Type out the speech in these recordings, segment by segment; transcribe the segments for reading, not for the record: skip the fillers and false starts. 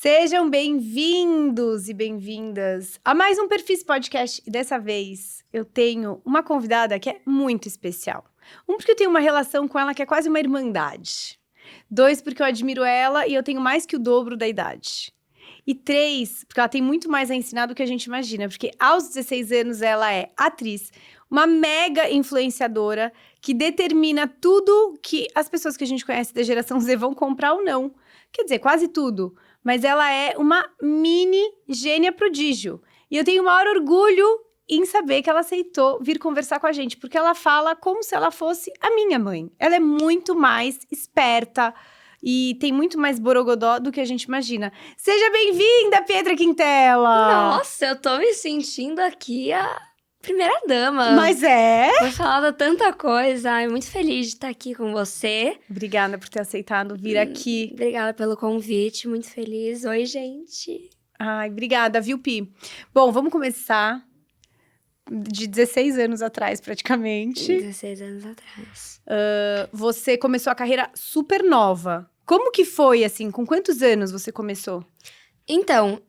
Sejam bem-vindos e bem-vindas a mais um Perfis Podcast. E dessa vez eu tenho uma convidada que é muito especial. Porque eu tenho uma relação com ela que é quase uma irmandade. 2, porque eu admiro ela e eu tenho mais que o dobro da idade. E 3, porque ela tem muito mais a ensinar do que a gente imagina. Porque aos 16 anos ela é atriz, uma mega influenciadora que determina tudo que as pessoas que a gente conhece da geração Z vão comprar ou não. Quer dizer, quase tudo. Mas ela é uma mini gênia prodígio. E eu tenho o maior orgulho em saber que ela aceitou vir conversar com a gente. Porque ela fala como se ela fosse a minha mãe. Ela é muito mais esperta e tem muito mais borogodó do que a gente imagina. Seja bem-vinda, Pietra Quintela! Nossa, eu tô me sentindo aqui a primeira dama. Mas é? Foi falada tanta coisa. Ai, muito feliz de estar aqui com você. Obrigada por ter aceitado vir aqui. Obrigada pelo convite, muito feliz. Oi, gente. Ai, obrigada, viu, Pi? Bom, vamos começar de 16 anos atrás, praticamente. 16 anos atrás. Você começou a carreira super nova. Como que foi, assim? Com quantos anos você começou? Então,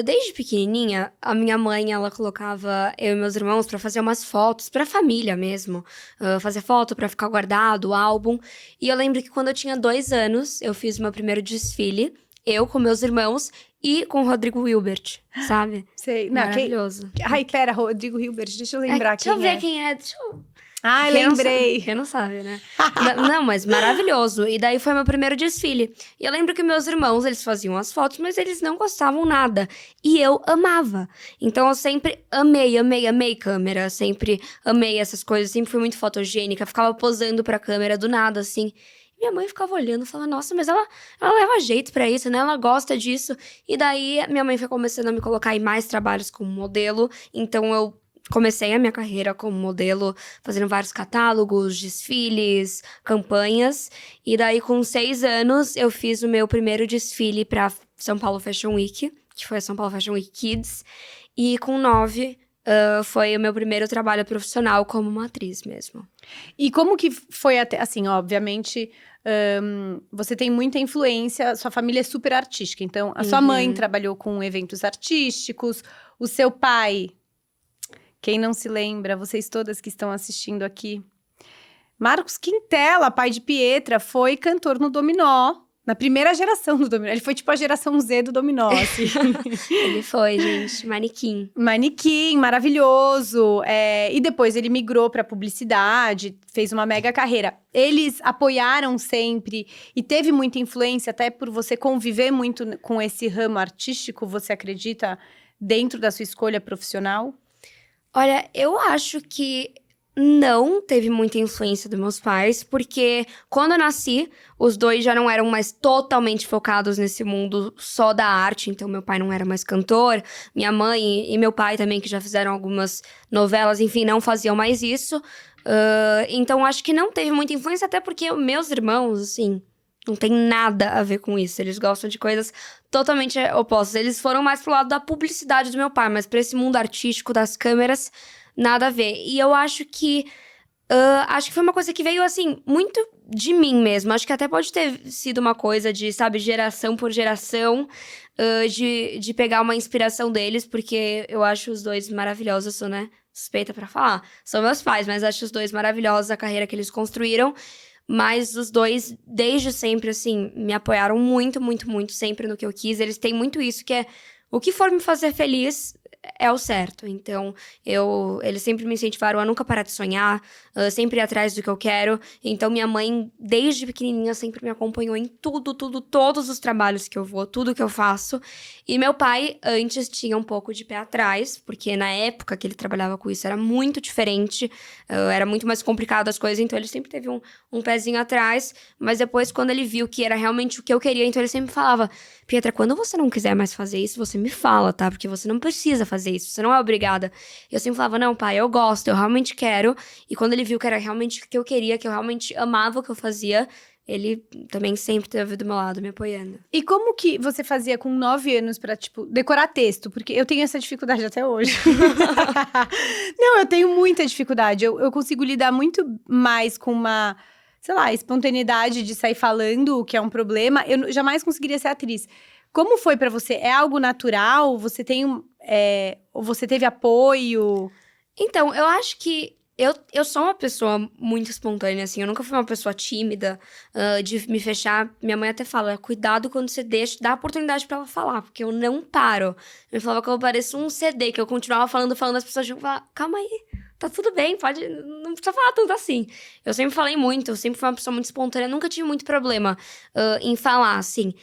desde pequenininha, a minha mãe, ela colocava eu e meus irmãos pra fazer umas fotos, pra família mesmo. Fazer foto pra ficar guardado, álbum. E eu lembro que quando eu tinha 2 anos, eu fiz o meu primeiro desfile. Eu com meus irmãos e com o Rodrigo Hilbert, sabe? Sei. Não, Maravilhoso. Ai, pera, Rodrigo Hilbert, deixa eu lembrar Deixa eu quem é. ver quem é. Ai, Quem lembrei. Quem não sabe, né? Não, mas maravilhoso. E daí foi meu primeiro desfile. E eu lembro que meus irmãos, eles faziam as fotos, mas eles não gostavam nada. E eu amava. Então eu sempre amei câmera. Sempre amei essas coisas. Sempre fui muito fotogênica. Ficava posando pra câmera do nada, assim. Minha mãe ficava olhando e falava, nossa, mas ela leva jeito pra isso, né? Ela gosta disso. E daí minha mãe foi começando a me colocar em mais trabalhos como modelo. Então eu comecei a minha carreira como modelo, fazendo vários catálogos, desfiles, campanhas. E daí, com 6 anos, eu fiz o meu primeiro desfile pra São Paulo Fashion Week, que foi a São Paulo Fashion Week Kids. E com 9, foi o meu primeiro trabalho profissional como uma atriz mesmo. E como que foi até, assim, obviamente, você tem muita influência, sua família é super artística. Então, a sua mãe trabalhou com eventos artísticos, o seu pai... Quem não se lembra, vocês todas que estão assistindo aqui. Marcos Quintela, pai de Pietra, foi cantor no Dominó. Na primeira geração do Dominó. Ele foi tipo a geração Z do Dominó, assim. Ele foi, gente. Manequim. Manequim, maravilhoso. E depois ele migrou para publicidade, fez uma mega carreira. Eles apoiaram sempre e teve muita influência, até por você conviver muito com esse ramo artístico, você acredita, dentro da sua escolha profissional? Olha, eu acho que não teve muita influência dos meus pais, porque quando eu nasci, os dois já não eram mais totalmente focados nesse mundo só da arte. Então, meu pai não era mais cantor, minha mãe e meu pai também, que já fizeram algumas novelas, enfim, não faziam mais isso. Então, acho que não teve muita influência, até porque meus irmãos, assim... Não tem nada a ver com isso. Eles gostam de coisas totalmente opostas. Eles foram mais pro lado da publicidade do meu pai, mas pra esse mundo artístico das câmeras, nada a ver. E eu acho que foi uma coisa que veio, assim, muito de mim mesmo. Acho que até pode ter sido uma coisa de, sabe, geração por geração, de pegar uma inspiração deles, porque eu acho os dois maravilhosos. Eu sou, né, suspeita pra falar. São meus pais, mas acho os dois maravilhosos, a carreira que eles construíram. Mas os dois, desde sempre, assim, me apoiaram muito, muito, muito, sempre no que eu quis. Eles têm muito isso, que é o que for me fazer feliz é o certo. Então, eles sempre me incentivaram a nunca parar de sonhar, sempre ir atrás do que eu quero. Então, minha mãe, desde pequenininha, sempre me acompanhou em tudo, todos os trabalhos que eu vou, tudo que eu faço. E meu pai, antes, tinha um pouco de pé atrás, porque na época que ele trabalhava com isso era muito diferente, era muito mais complicado as coisas, então ele sempre teve um pezinho atrás. Mas depois, quando ele viu que era realmente o que eu queria, então ele sempre falava, Pietra, quando você não quiser mais fazer isso, você me fala, tá? Porque você não precisa fazer isso, você não é obrigada. E eu sempre falava, não, pai, eu gosto, eu realmente quero. E quando ele viu que era realmente o que eu queria, que eu realmente amava o que eu fazia, ele também sempre esteve do meu lado, me apoiando. E como que você fazia com 9 anos pra, tipo, decorar texto? Porque eu tenho essa dificuldade até hoje. Não, eu tenho muita dificuldade. Eu consigo lidar muito mais com uma, sei lá, espontaneidade de sair falando, o que é um problema. Eu jamais conseguiria ser atriz. Como foi pra você? É algo natural? Você tem ou você teve apoio? Então, eu acho que eu sou uma pessoa muito espontânea, assim. Eu nunca fui uma pessoa tímida, de me fechar. Minha mãe até fala, cuidado quando você dá a oportunidade pra ela falar, porque eu não paro. Eu falava que eu pareço um CD, que eu continuava falando, as pessoas iam falar, calma aí, tá tudo bem, não precisa falar tanto assim. Eu sempre falei muito, eu sempre fui uma pessoa muito espontânea, nunca tive muito problema em falar, assim.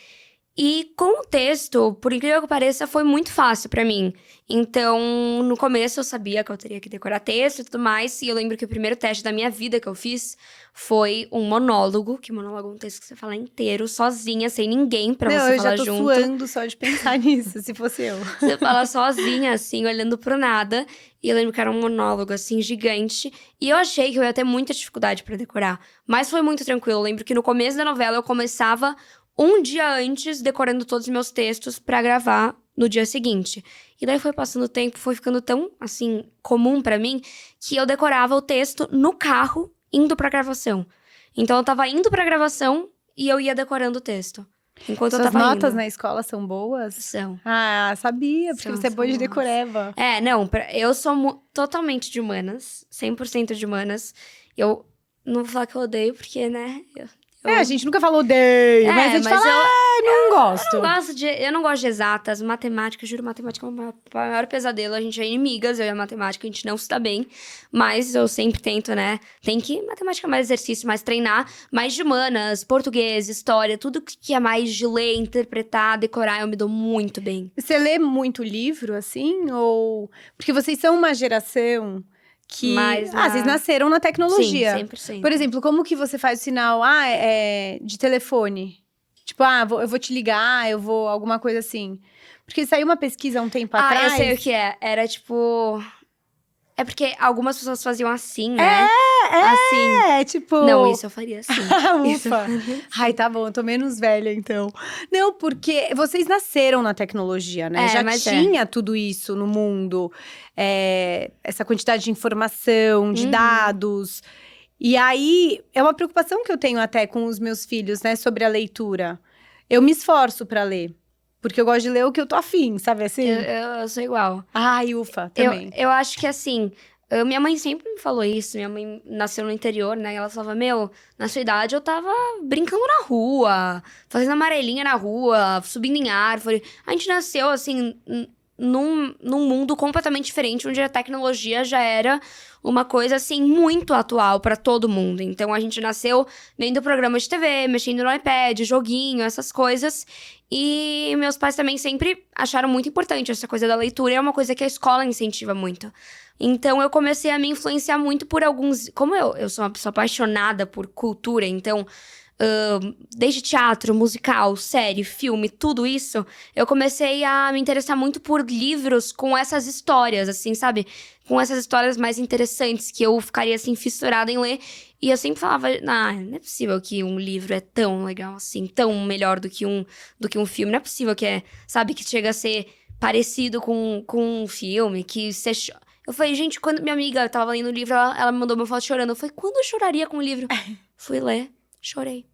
E com o texto, por incrível que pareça, foi muito fácil pra mim. Então, no começo eu sabia que eu teria que decorar texto e tudo mais. E eu lembro que o primeiro teste da minha vida que eu fiz foi um monólogo. Que monólogo é um texto que você fala inteiro, sozinha, sem ninguém pra Não, você eu já falar tô junto. suando só de pensar nisso, se fosse eu. Você fala sozinha, assim, olhando pro nada. E eu lembro que era um monólogo, assim, gigante. E eu achei que eu ia ter muita dificuldade pra decorar. Mas foi muito tranquilo. Eu lembro que no começo da novela eu começava um dia antes, decorando todos os meus textos pra gravar no dia seguinte. E daí foi passando o tempo, foi ficando tão, assim, comum pra mim, que eu decorava o texto no carro, indo pra gravação. Então eu tava indo pra gravação e eu ia decorando o texto. Enquanto eu Suas tava notas indo. na escola são boas? São. Ah, sabia, porque você é boa de São boas. decoreba. Não, eu sou totalmente de humanas, 100% de humanas. Eu não vou falar que eu odeio, porque, né? A gente nunca falou odeio, mas a gente fala, não gosto. Eu não gosto de exatas, matemática, juro, matemática é o maior pesadelo. A gente é inimigas, eu e a matemática, a gente não se dá bem. Mas eu sempre tento, né? Matemática é mais exercício, mais treinar. Mais de humanas, português, história, tudo que é mais de ler, interpretar, decorar, eu me dou muito bem. Você lê muito livro, assim? Ou... Porque vocês são uma geração que... vocês nasceram na tecnologia. Sim, 100%. Por exemplo, como que você faz o sinal, de telefone? Tipo, eu vou te ligar, eu vou... Alguma coisa assim. Porque saiu uma pesquisa há um tempo atrás... eu sei o que é. Era tipo... É porque algumas pessoas faziam assim, né? Assim. tipo... Não, isso eu faria assim. Ufa! Ai, tá bom, eu tô menos velha, então. Não, porque vocês nasceram na tecnologia, né? Já tinha tudo isso no mundo. Essa quantidade de informação, de dados. E aí, é uma preocupação que eu tenho até com os meus filhos, né? Sobre a leitura. Eu me esforço pra ler. Porque eu gosto de ler o que eu tô afim, sabe assim? Eu sou igual. Ai, ufa, também. Eu acho que assim... Minha mãe sempre me falou isso. Minha mãe nasceu no interior, né? E ela falava, na sua idade eu tava brincando na rua, fazendo amarelinha na rua, subindo em árvore. A gente nasceu, assim, num mundo completamente diferente, onde a tecnologia já era uma coisa, assim, muito atual pra todo mundo. Então, a gente nasceu vendo programas de TV, mexendo no iPad, joguinho, essas coisas. E meus pais também sempre acharam muito importante essa coisa da leitura. É uma coisa que a escola incentiva muito. Então, eu comecei a me influenciar muito por alguns... Como eu sou uma pessoa apaixonada por cultura, então... desde teatro, musical, série, filme, tudo isso, eu comecei a me interessar muito por livros com essas histórias, assim, sabe? Com essas histórias mais interessantes, que eu ficaria, assim, fissurada em ler. E eu sempre falava, não é possível que um livro é tão legal assim, tão melhor do que um filme. Não é possível que sabe, que chega a ser parecido com um filme, que você... Eu falei, gente, quando minha amiga tava lendo o livro, ela me mandou uma foto chorando. Eu falei, quando eu choraria com o livro? Fui ler, chorei.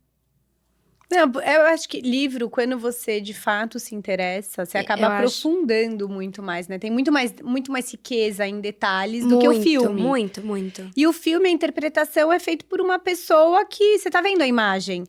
Não, eu acho que livro, quando você de fato se interessa, você acaba aprofundando muito mais, né? Tem muito mais riqueza em detalhes do que o filme. Muito, muito. E o filme, a interpretação é feito por uma pessoa que você tá vendo a imagem.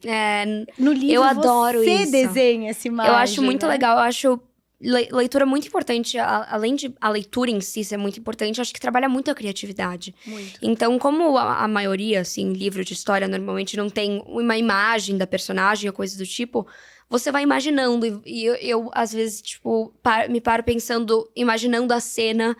No livro, eu adoro você isso. Desenha essa imagem. Eu acho muito né? legal, eu acho leitura muito importante. Além de a leitura em si ser muito importante, eu acho que trabalha muito a criatividade. Muito. Então, como a maioria, assim, livro de história normalmente não tem uma imagem da personagem ou coisa do tipo, você vai imaginando. E eu às vezes, tipo, me paro pensando, imaginando a cena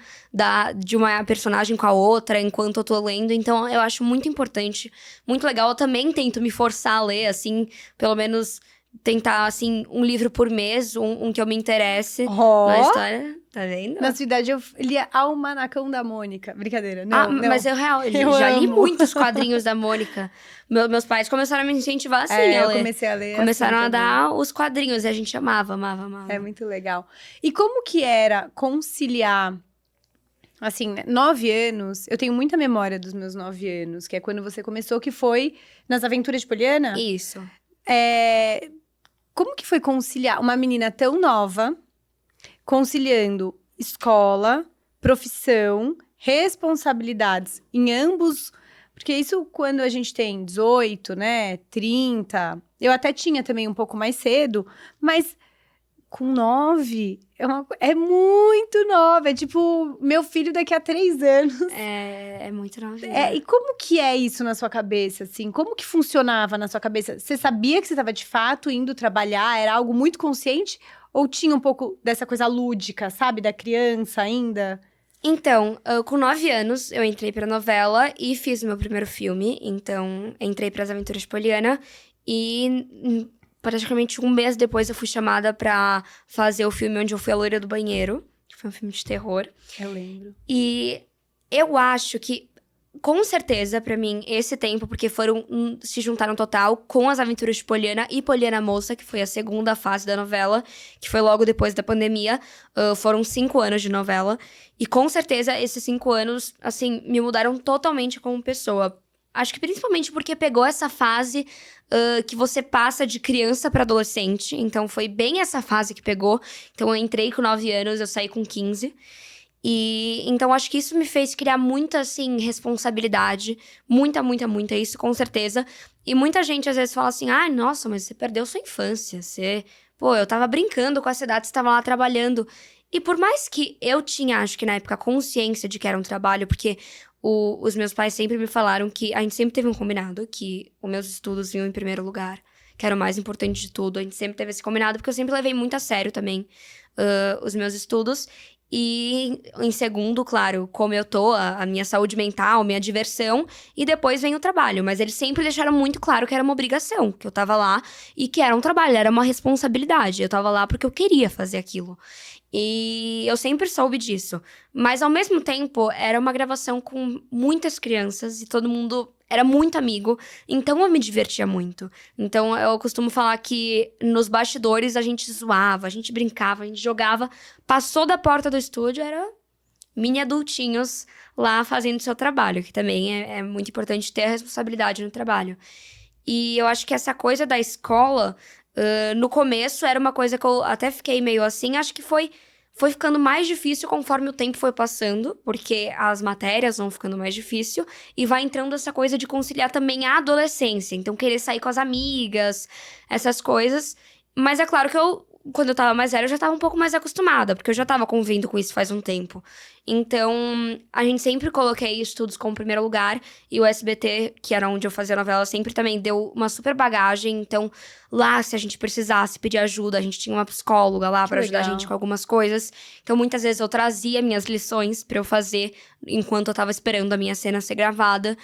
de uma personagem com a outra enquanto eu tô lendo. Então, eu acho muito importante, muito legal. Eu também tento me forçar a ler, assim, pelo menos... Tentar, assim, um livro por mês, um que eu me interesse na história. Tá vendo? Na sua idade, eu lia Almanacão da Mônica. Brincadeira, não. Mas eu já li muitos quadrinhos da Mônica. Meus pais começaram a me incentivar assim, a ler. Eu comecei a ler Começaram assim a dar os quadrinhos e a gente amava. É muito legal. E como que era conciliar... Assim, 9 anos, eu tenho muita memória dos meus 9 anos, que é quando você começou, que foi nas Aventuras de Poliana. Isso. como que foi conciliar uma menina tão nova, conciliando escola, profissão, responsabilidades em ambos... Porque isso quando a gente tem 18, né, 30... Eu até tinha também um pouco mais cedo, mas com 9 é muito nova. É tipo, meu filho daqui a 3 anos. É muito novinha. E como que é isso na sua cabeça, assim? Como que funcionava na sua cabeça? Você sabia que você estava de fato indo trabalhar? Era algo muito consciente? Ou tinha um pouco dessa coisa lúdica, sabe? Da criança ainda? Então, com 9 anos, eu entrei pra novela e fiz o meu primeiro filme. Então, entrei pras Aventuras de Poliana. E praticamente um mês depois eu fui chamada pra fazer o filme onde eu fui a loira do banheiro. Que foi um filme de terror. Eu lembro. E eu acho que, com certeza, pra mim, esse tempo, porque se juntaram total com as Aventuras de Poliana e Poliana Moça, que foi a segunda fase da novela, que foi logo depois da pandemia. Foram 5 anos de novela. E com certeza, esses 5 anos, assim, me mudaram totalmente como pessoa. Acho que principalmente porque pegou essa fase que você passa de criança pra adolescente. Então, foi bem essa fase que pegou. Então, eu entrei com 9 anos, eu saí com 15. E então acho que isso me fez criar muita, assim, responsabilidade. Muita, muita, muita, isso com certeza. E muita gente às vezes fala assim: ah, nossa, mas você perdeu sua infância. Pô, eu tava brincando com essa idade, você tava lá trabalhando. E por mais que eu tinha, acho que na época, consciência de que era um trabalho, porque os meus pais sempre me falaram que a gente sempre teve um combinado, que os meus estudos vinham em primeiro lugar, que era o mais importante de tudo. A gente sempre teve esse combinado, porque eu sempre levei muito a sério também os meus estudos. E em segundo, claro, como eu tô, a minha saúde mental, minha diversão, e depois vem o trabalho. Mas eles sempre deixaram muito claro que era uma obrigação, que eu tava lá e que era um trabalho, era uma responsabilidade. Eu tava lá porque eu queria fazer aquilo. E eu sempre soube disso. Mas ao mesmo tempo, era uma gravação com muitas crianças e todo mundo era muito amigo, então eu me divertia muito. Então eu costumo falar que nos bastidores a gente zoava, a gente brincava, a gente jogava. Passou da porta do estúdio, era mini adultinhos lá fazendo seu trabalho, que também é muito importante ter a responsabilidade no trabalho. E eu acho que essa coisa da escola, no começo era uma coisa que eu até fiquei meio assim, acho que foi ficando mais difícil conforme o tempo foi passando, porque as matérias vão ficando mais difícil, e vai entrando essa coisa de conciliar também a adolescência. Então, querer sair com as amigas, essas coisas. Mas é claro que quando eu tava mais velha, eu já tava um pouco mais acostumada, porque eu já tava convivendo com isso faz um tempo. Então, a gente sempre coloquei estudos como primeiro lugar, e o SBT, que era onde eu fazia novela, sempre também deu uma super bagagem. Então, lá, se a gente precisasse pedir ajuda, a gente tinha uma psicóloga lá pra ajudar a gente com algumas coisas. Então, muitas vezes eu trazia minhas lições pra eu fazer enquanto eu tava esperando a minha cena ser gravada.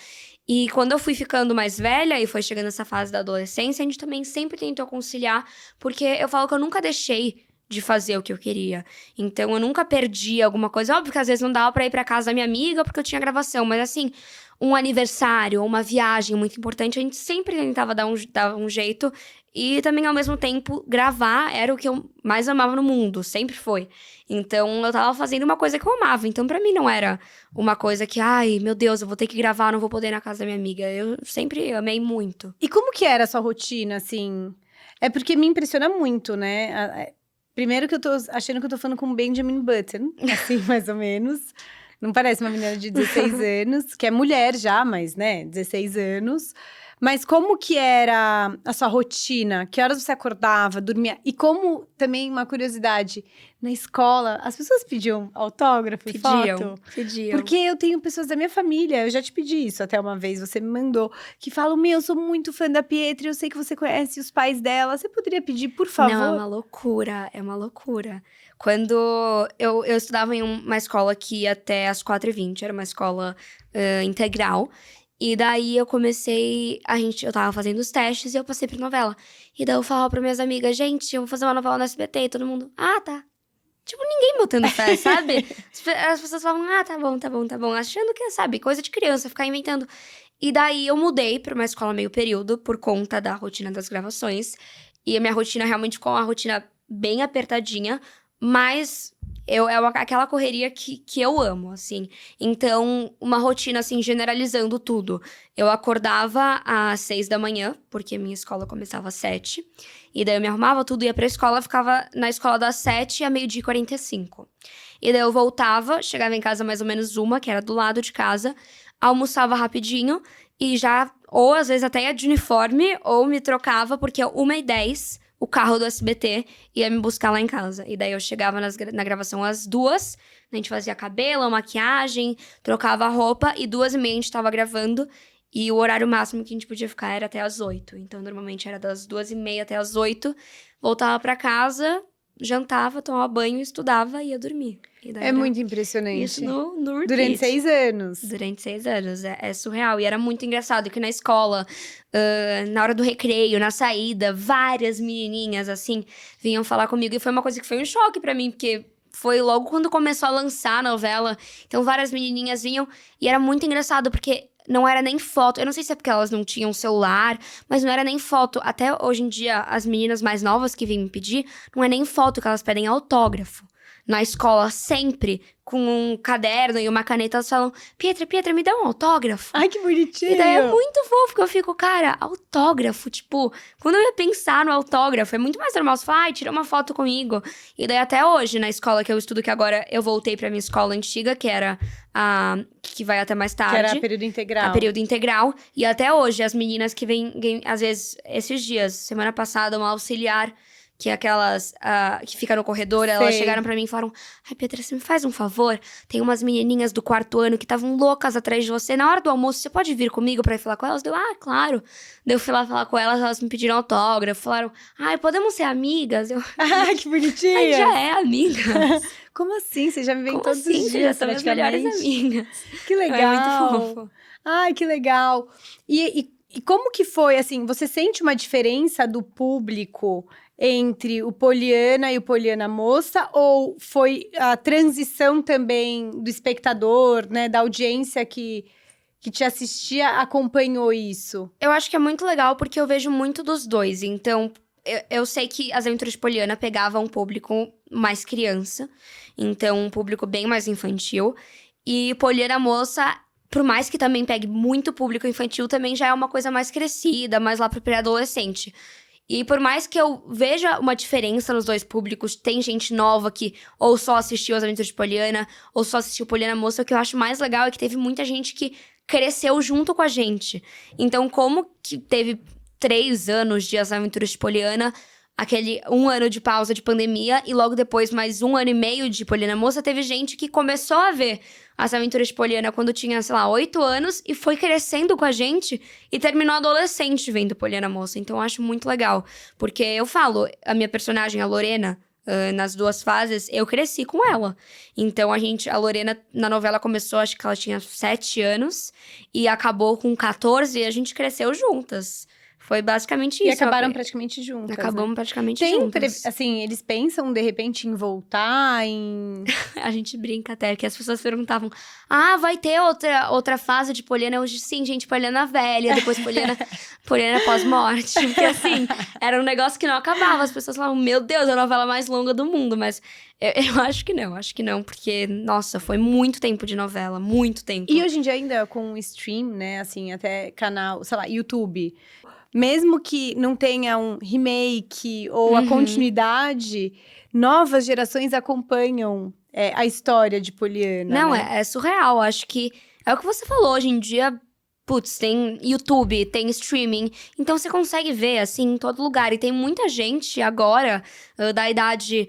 E quando eu fui ficando mais velha e foi chegando essa fase da adolescência, a gente também sempre tentou conciliar, porque eu falo que eu nunca deixei de fazer o que eu queria. Então, eu nunca perdi alguma coisa. Óbvio que às vezes não dava pra ir pra casa da minha amiga porque eu tinha gravação, mas assim, um aniversário ou uma viagem muito importante, a gente sempre tentava dar um jeito. E também, ao mesmo tempo, gravar era o que eu mais amava no mundo, sempre foi. Então, eu tava fazendo uma coisa que eu amava. Então, pra mim, não era uma coisa que, ai, meu Deus, eu vou ter que gravar, não vou poder ir na casa da minha amiga. Eu sempre amei muito. E como que era a sua rotina, assim? É porque me impressiona muito, né? Primeiro que eu tô achando que eu tô falando com Benjamin Button, assim, mais ou menos. Não parece uma menina de 16 anos, que é mulher já, mas, né, 16 anos. Mas como que era a sua rotina? Que horas você acordava, dormia? E como, também, uma curiosidade, na escola, as pessoas pediam autógrafo e foto? Pediam. Porque eu tenho pessoas da minha família, eu já te pedi isso até uma vez, você me mandou, que falam, eu sou muito fã da Pietra, eu sei que você conhece os pais dela, você poderia pedir, por favor? Não, é uma loucura. Quando eu estudava em uma escola que ia até as 4h20, era uma escola integral. E daí eu comecei, eu tava fazendo os testes e eu passei pra novela. E daí eu falava pra minhas amigas, gente, eu vou fazer uma novela no SBT. E todo mundo, ah, tá. Tipo, ninguém botando fé, sabe? As pessoas falavam, ah, tá bom. Achando que, sabe, coisa de criança, ficar inventando. E daí eu mudei pra uma escola meio período por conta da rotina das gravações. E a minha rotina realmente ficou uma rotina bem apertadinha. Mas aquela correria que eu amo, assim. Então, uma rotina, assim, generalizando tudo. Eu acordava às 6 da manhã, porque minha escola começava às 7. E daí eu me arrumava tudo, ia pra escola, ficava na escola das 7 a meio-dia e 45. E daí eu voltava, chegava em casa mais ou menos 1, que era do lado de casa, almoçava rapidinho e já, ou às vezes até ia de uniforme, ou me trocava, porque 1h10, o carro do SBT ia me buscar lá em casa. E daí eu chegava na gravação às 2, a gente fazia cabelo, maquiagem, trocava a roupa, e 2h30 a gente tava gravando. E o horário máximo que a gente podia ficar era até às 8. Então, normalmente era das 2h30 até às 8. Voltava pra casa, jantava, tomava banho, estudava e ia dormir. E daí É muito impressionante. isso no repeat. Durante 6 anos. Durante 6 anos. É surreal. E era muito engraçado que na escola, na hora do recreio, na saída, várias menininhas, assim, vinham falar comigo. E foi uma coisa que foi um choque pra mim, porque foi logo quando começou a lançar a novela. Então, várias menininhas vinham. E era muito engraçado, porque não era nem foto. Eu não sei se é porque elas não tinham celular, mas não era nem foto. Até hoje em dia, as meninas mais novas que vêm me pedir, não é nem foto que elas pedem, autógrafo. Na escola, sempre, com um caderno e uma caneta, elas falam: Pietra, me dá um autógrafo. Ai, que bonitinho! E daí é muito fofo, que eu fico, cara, autógrafo, tipo, quando eu ia pensar no autógrafo, é muito mais normal você falar, ai, tira uma foto comigo. E daí até hoje, na escola que eu estudo, que agora eu voltei pra minha escola antiga, que era a que vai até mais tarde. Que era a período integral. A período integral. E até hoje, as meninas que vêm, às vezes, esses dias, semana passada, uma auxiliar, que é aquelas que fica no corredor, elas chegaram pra mim e falaram: ai, Pietra, você me faz um favor? Tem umas menininhas do 4º ano que estavam loucas atrás de você. Na hora do almoço, você pode vir comigo pra ir falar com elas? Deu, claro. Daí eu fui lá falar com elas, elas me pediram autógrafo. Falaram: ai, podemos ser amigas? Ai, que bonitinha! Ai, já é amiga. Como assim? Você já me vem Como todos assim? os Você dias, já são as praticamente? melhores amigas. Que legal! É muito fofo. Ai, que legal! E como que foi, assim, você sente uma diferença do público entre o Poliana e o Poliana Moça? Ou foi a transição também do espectador, né, da audiência que te assistia, acompanhou isso? Eu acho que é muito legal porque eu vejo muito dos dois. Então, eu sei que As Aventuras de Poliana pegava um público mais criança. Então, um público bem mais infantil. E Poliana Moça, por mais que também pegue muito público infantil, também já é uma coisa mais crescida, mais lá pro pré-adolescente. E por mais que eu veja uma diferença nos dois públicos, tem gente nova que ou só assistiu As Aventuras de Poliana, ou só assistiu Poliana Moça. O que eu acho mais legal é que teve muita gente que cresceu junto com a gente. Então, como que teve 3 anos de As Aventuras de Poliana, aquele 1 ano de pausa de pandemia, e logo depois mais 1 ano e meio de Poliana Moça, teve gente que começou a ver As Aventuras de Poliana quando tinha, sei lá, 8 anos, e foi crescendo com a gente, e terminou adolescente vendo Poliana Moça. Então, eu acho muito legal. Porque eu falo, a minha personagem, a Lorena, nas 2 fases, eu cresci com ela. Então, a Lorena, na novela, começou, acho que ela tinha 7 anos, e acabou com 14, e a gente cresceu juntas. Foi basicamente isso. E acabaram praticamente juntas. Acabamos praticamente Tem, juntas. assim, eles pensam, de repente, em voltar, em... A gente brinca até, que as pessoas perguntavam: vai ter outra fase de Poliana? Hoje, sim, gente, Poliana velha, depois Poliana pós-morte. Porque, assim, era um negócio que não acabava. As pessoas falavam: meu Deus, é a novela mais longa do mundo. Mas eu acho que não. Porque, nossa, foi muito tempo de novela, muito tempo. E hoje em dia, ainda com o stream, né, assim, até canal, sei lá, YouTube... Mesmo que não tenha um remake ou a continuidade, novas gerações acompanham a história de Poliana. Não, né? é surreal. Acho que é o que você falou. Hoje em dia, putz, tem YouTube, tem streaming. Então, você consegue ver, assim, em todo lugar. E tem muita gente agora, da idade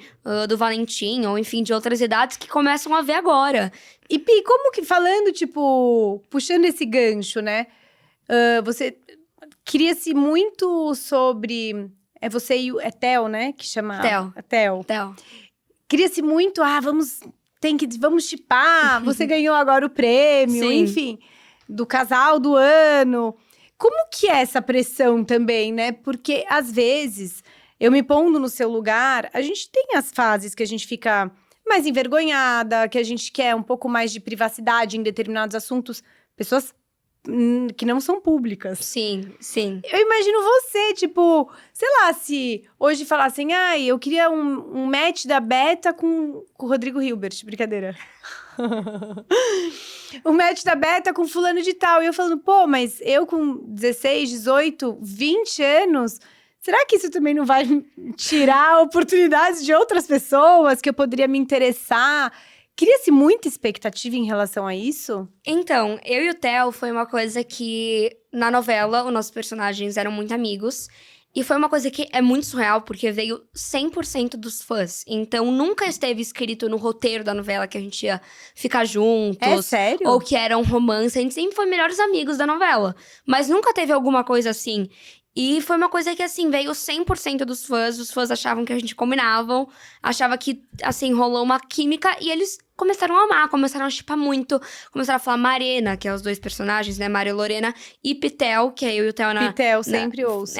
do Valentim, ou enfim, de outras idades, que começam a ver agora. E Pi, como que, falando, tipo, puxando esse gancho, né? Você... Cria-se muito sobre... É você e o... É Theo, né? Que chama... Theo. Cria-se muito... Vamos chipar. Você ganhou agora o prêmio. Sim. Enfim. Do casal do ano. Como que é essa pressão também, né? Porque, às vezes, eu me pondo no seu lugar... A gente tem as fases que a gente fica mais envergonhada. Que a gente quer um pouco mais de privacidade em determinados assuntos. Pessoas que não são públicas. Sim, sim. Eu imagino você, tipo, sei lá, se hoje falassem, eu queria um match da Beta com o Rodrigo Hilbert, brincadeira. O match da Beta com fulano de tal. E eu falando, pô, mas eu com 16, 18, 20 anos, será que isso também não vai tirar oportunidades de outras pessoas que eu poderia me interessar? Cria-se muita expectativa em relação a isso? Então, eu e o Theo foi uma coisa que, na novela, os nossos personagens eram muito amigos. E foi uma coisa que é muito surreal, porque veio 100% dos fãs. Então, nunca esteve escrito no roteiro da novela que a gente ia ficar juntos. É sério? Ou que era um romance. A gente sempre foi melhores amigos da novela. Mas nunca teve alguma coisa assim. E foi uma coisa que, assim, veio 100% dos fãs. Os fãs achavam que a gente combinavam. Achava que, assim, rolou uma química. E eles começaram a amar, começaram a shippar muito. Começaram a falar Marena, que é os dois personagens, né? Maria Lorena. E Pitel, que é eu e o Theo na... Pitel, sempre ouço.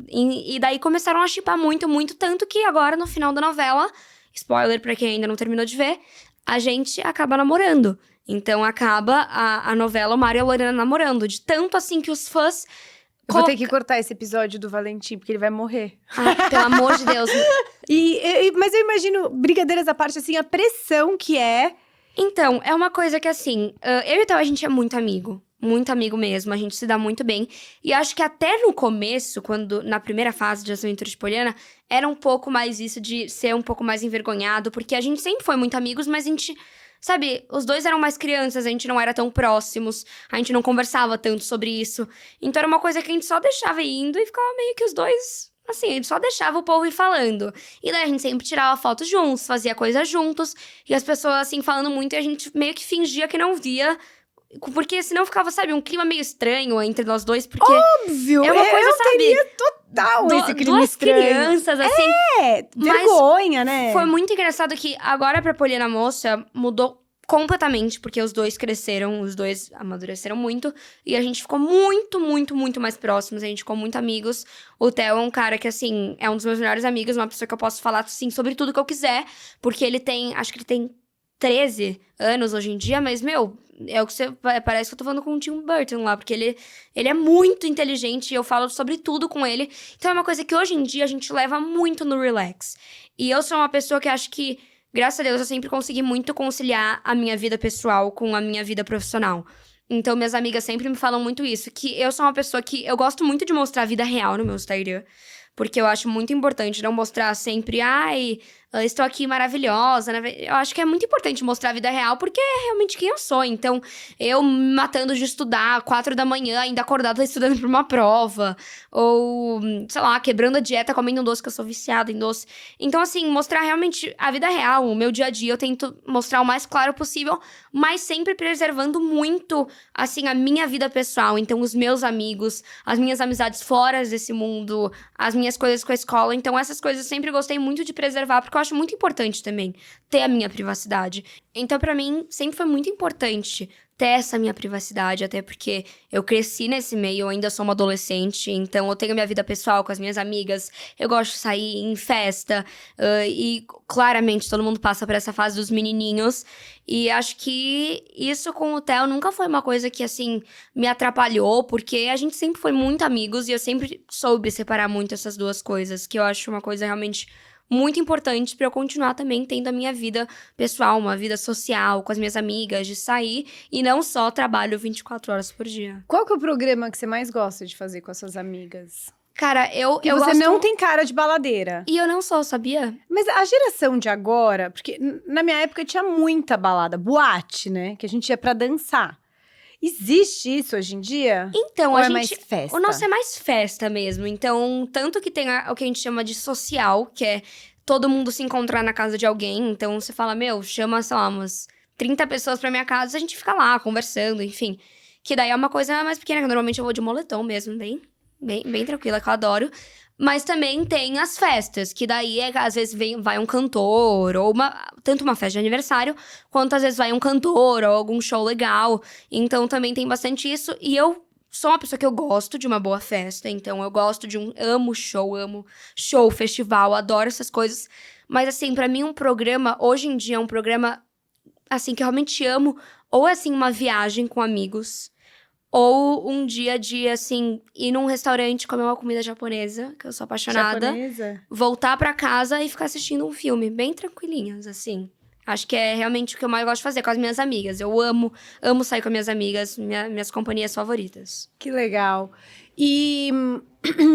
E daí começaram a shippar muito, muito. Tanto que agora, no final da novela, spoiler pra quem ainda não terminou de ver, a gente acaba namorando. Então, acaba a novela Maria Lorena namorando. De tanto, assim, que os fãs... Eu vou ter que cortar esse episódio do Valentim, porque ele vai morrer. Ah, pelo amor de Deus. Mas eu imagino, brincadeiras à parte, assim, a pressão que é. Então, é uma coisa que, assim, eu e o Theo, a gente é muito amigo. Muito amigo mesmo, a gente se dá muito bem. E acho que até no começo, na primeira fase de As Aventuras de Poliana, era um pouco mais isso de ser um pouco mais envergonhado. Porque a gente sempre foi muito amigos, mas a gente... Sabe, os dois eram mais crianças, a gente não era tão próximos, a gente não conversava tanto sobre isso. Então era uma coisa que a gente só deixava indo e ficava meio que os dois, assim, a gente só deixava o povo ir falando. E daí a gente sempre tirava fotos juntos, fazia coisas juntos, e as pessoas, assim, falando muito, e a gente meio que fingia que não via. Porque senão ficava, sabe, um clima meio estranho entre nós dois, porque... Óbvio! É uma coisa, eu sabe, teria total esse clima duas estranho. crianças, assim... Vergonha, né? Foi muito engraçado que agora pra Poliana Moça mudou completamente, porque os dois cresceram, os dois amadureceram muito, e a gente ficou muito, muito, muito mais próximos, a gente ficou muito amigos. O Theo é um cara que, assim, é um dos meus melhores amigos, uma pessoa que eu posso falar, assim, sobre tudo que eu quiser, porque ele tem, acho que ele tem 13 anos hoje em dia, mas, meu, é o que você... Parece que eu tô falando com o Tim Burton lá, porque ele é muito inteligente e eu falo sobre tudo com ele. Então é uma coisa que hoje em dia a gente leva muito no relax. E eu sou uma pessoa que acho que, graças a Deus, eu sempre consegui muito conciliar a minha vida pessoal com a minha vida profissional. Então minhas amigas sempre me falam muito isso, que eu sou uma pessoa que... Eu gosto muito de mostrar a vida real no meu Instagram. Porque eu acho muito importante não mostrar sempre, eu estou aqui maravilhosa, né? Eu acho que é muito importante mostrar a vida real, porque é realmente quem eu sou. Então, eu me matando de estudar, 4 da manhã, ainda acordada estudando pra uma prova. Ou, sei lá, quebrando a dieta, comendo um doce, que eu sou viciada em doce. Então, assim, mostrar realmente a vida real, o meu dia a dia, eu tento mostrar o mais claro possível, mas sempre preservando muito, assim, a minha vida pessoal. Então, os meus amigos, as minhas amizades fora desse mundo, as minhas coisas com a escola. Então, essas coisas eu sempre gostei muito de preservar, porque eu acho muito importante também ter a minha privacidade. Então, pra mim, sempre foi muito importante ter essa minha privacidade, até porque eu cresci nesse meio, eu ainda sou uma adolescente, então eu tenho minha vida pessoal com as minhas amigas, eu gosto de sair em festa, e claramente todo mundo passa por essa fase dos menininhos, e acho que isso com o Theo nunca foi uma coisa que, assim, me atrapalhou, porque a gente sempre foi muito amigos, e eu sempre soube separar muito essas duas coisas, que eu acho uma coisa realmente muito importante pra eu continuar também tendo a minha vida pessoal, uma vida social, com as minhas amigas, de sair, e não só trabalho 24 horas por dia. Qual que é o programa que você mais gosta de fazer com as suas amigas? Cara, eu Porque gosto... você não tem cara de baladeira. E eu não sou, sabia? Mas a geração de agora, porque na minha época tinha muita balada, boate, né? Que a gente ia pra dançar. Existe isso hoje em dia? Então, Ou a é gente... mais festa? O nosso é mais festa mesmo. Então, tanto que tem o que a gente chama de social, que é todo mundo se encontrar na casa de alguém. Então, você fala, chama, sei lá, umas 30 pessoas pra minha casa, a gente fica lá, conversando, enfim. Que daí é uma coisa mais pequena, que normalmente eu vou de moletom mesmo, bem tranquila, que eu adoro. Mas também tem as festas, que daí às vezes vai um cantor, ou tanto uma festa de aniversário, quanto às vezes vai um cantor, ou algum show legal. Então também tem bastante isso. E eu sou uma pessoa que eu gosto de uma boa festa, então eu gosto amo show, festival, adoro essas coisas. Mas assim, pra mim um programa, hoje em dia é um programa, assim, que eu realmente amo, ou assim, uma viagem com amigos, Ou um dia de, assim, ir num restaurante comer uma comida japonesa, que eu sou apaixonada. Japonesa? Voltar pra casa e ficar assistindo um filme, bem tranquilinhas, assim. Acho que é realmente o que eu mais gosto de fazer com as minhas amigas. Eu amo sair com as minhas amigas, minhas companhias favoritas. Que legal. E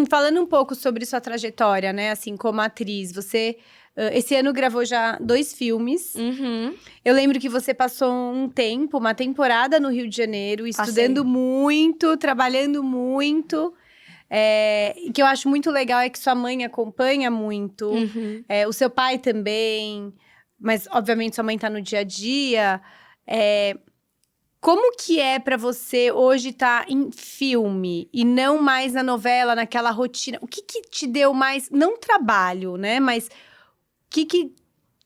falando um pouco sobre sua trajetória, né? Assim, como atriz, você esse ano gravou já 2 filmes. Uhum. Eu lembro que você passou um tempo, uma temporada no Rio de Janeiro, estudando muito, trabalhando muito. E que eu acho muito legal é que sua mãe acompanha muito, Uhum. o seu pai também, mas obviamente sua mãe tá no dia a dia. Como que é pra você hoje estar em filme e não mais na novela, naquela rotina? O que te deu mais, não trabalho, né? Mas o que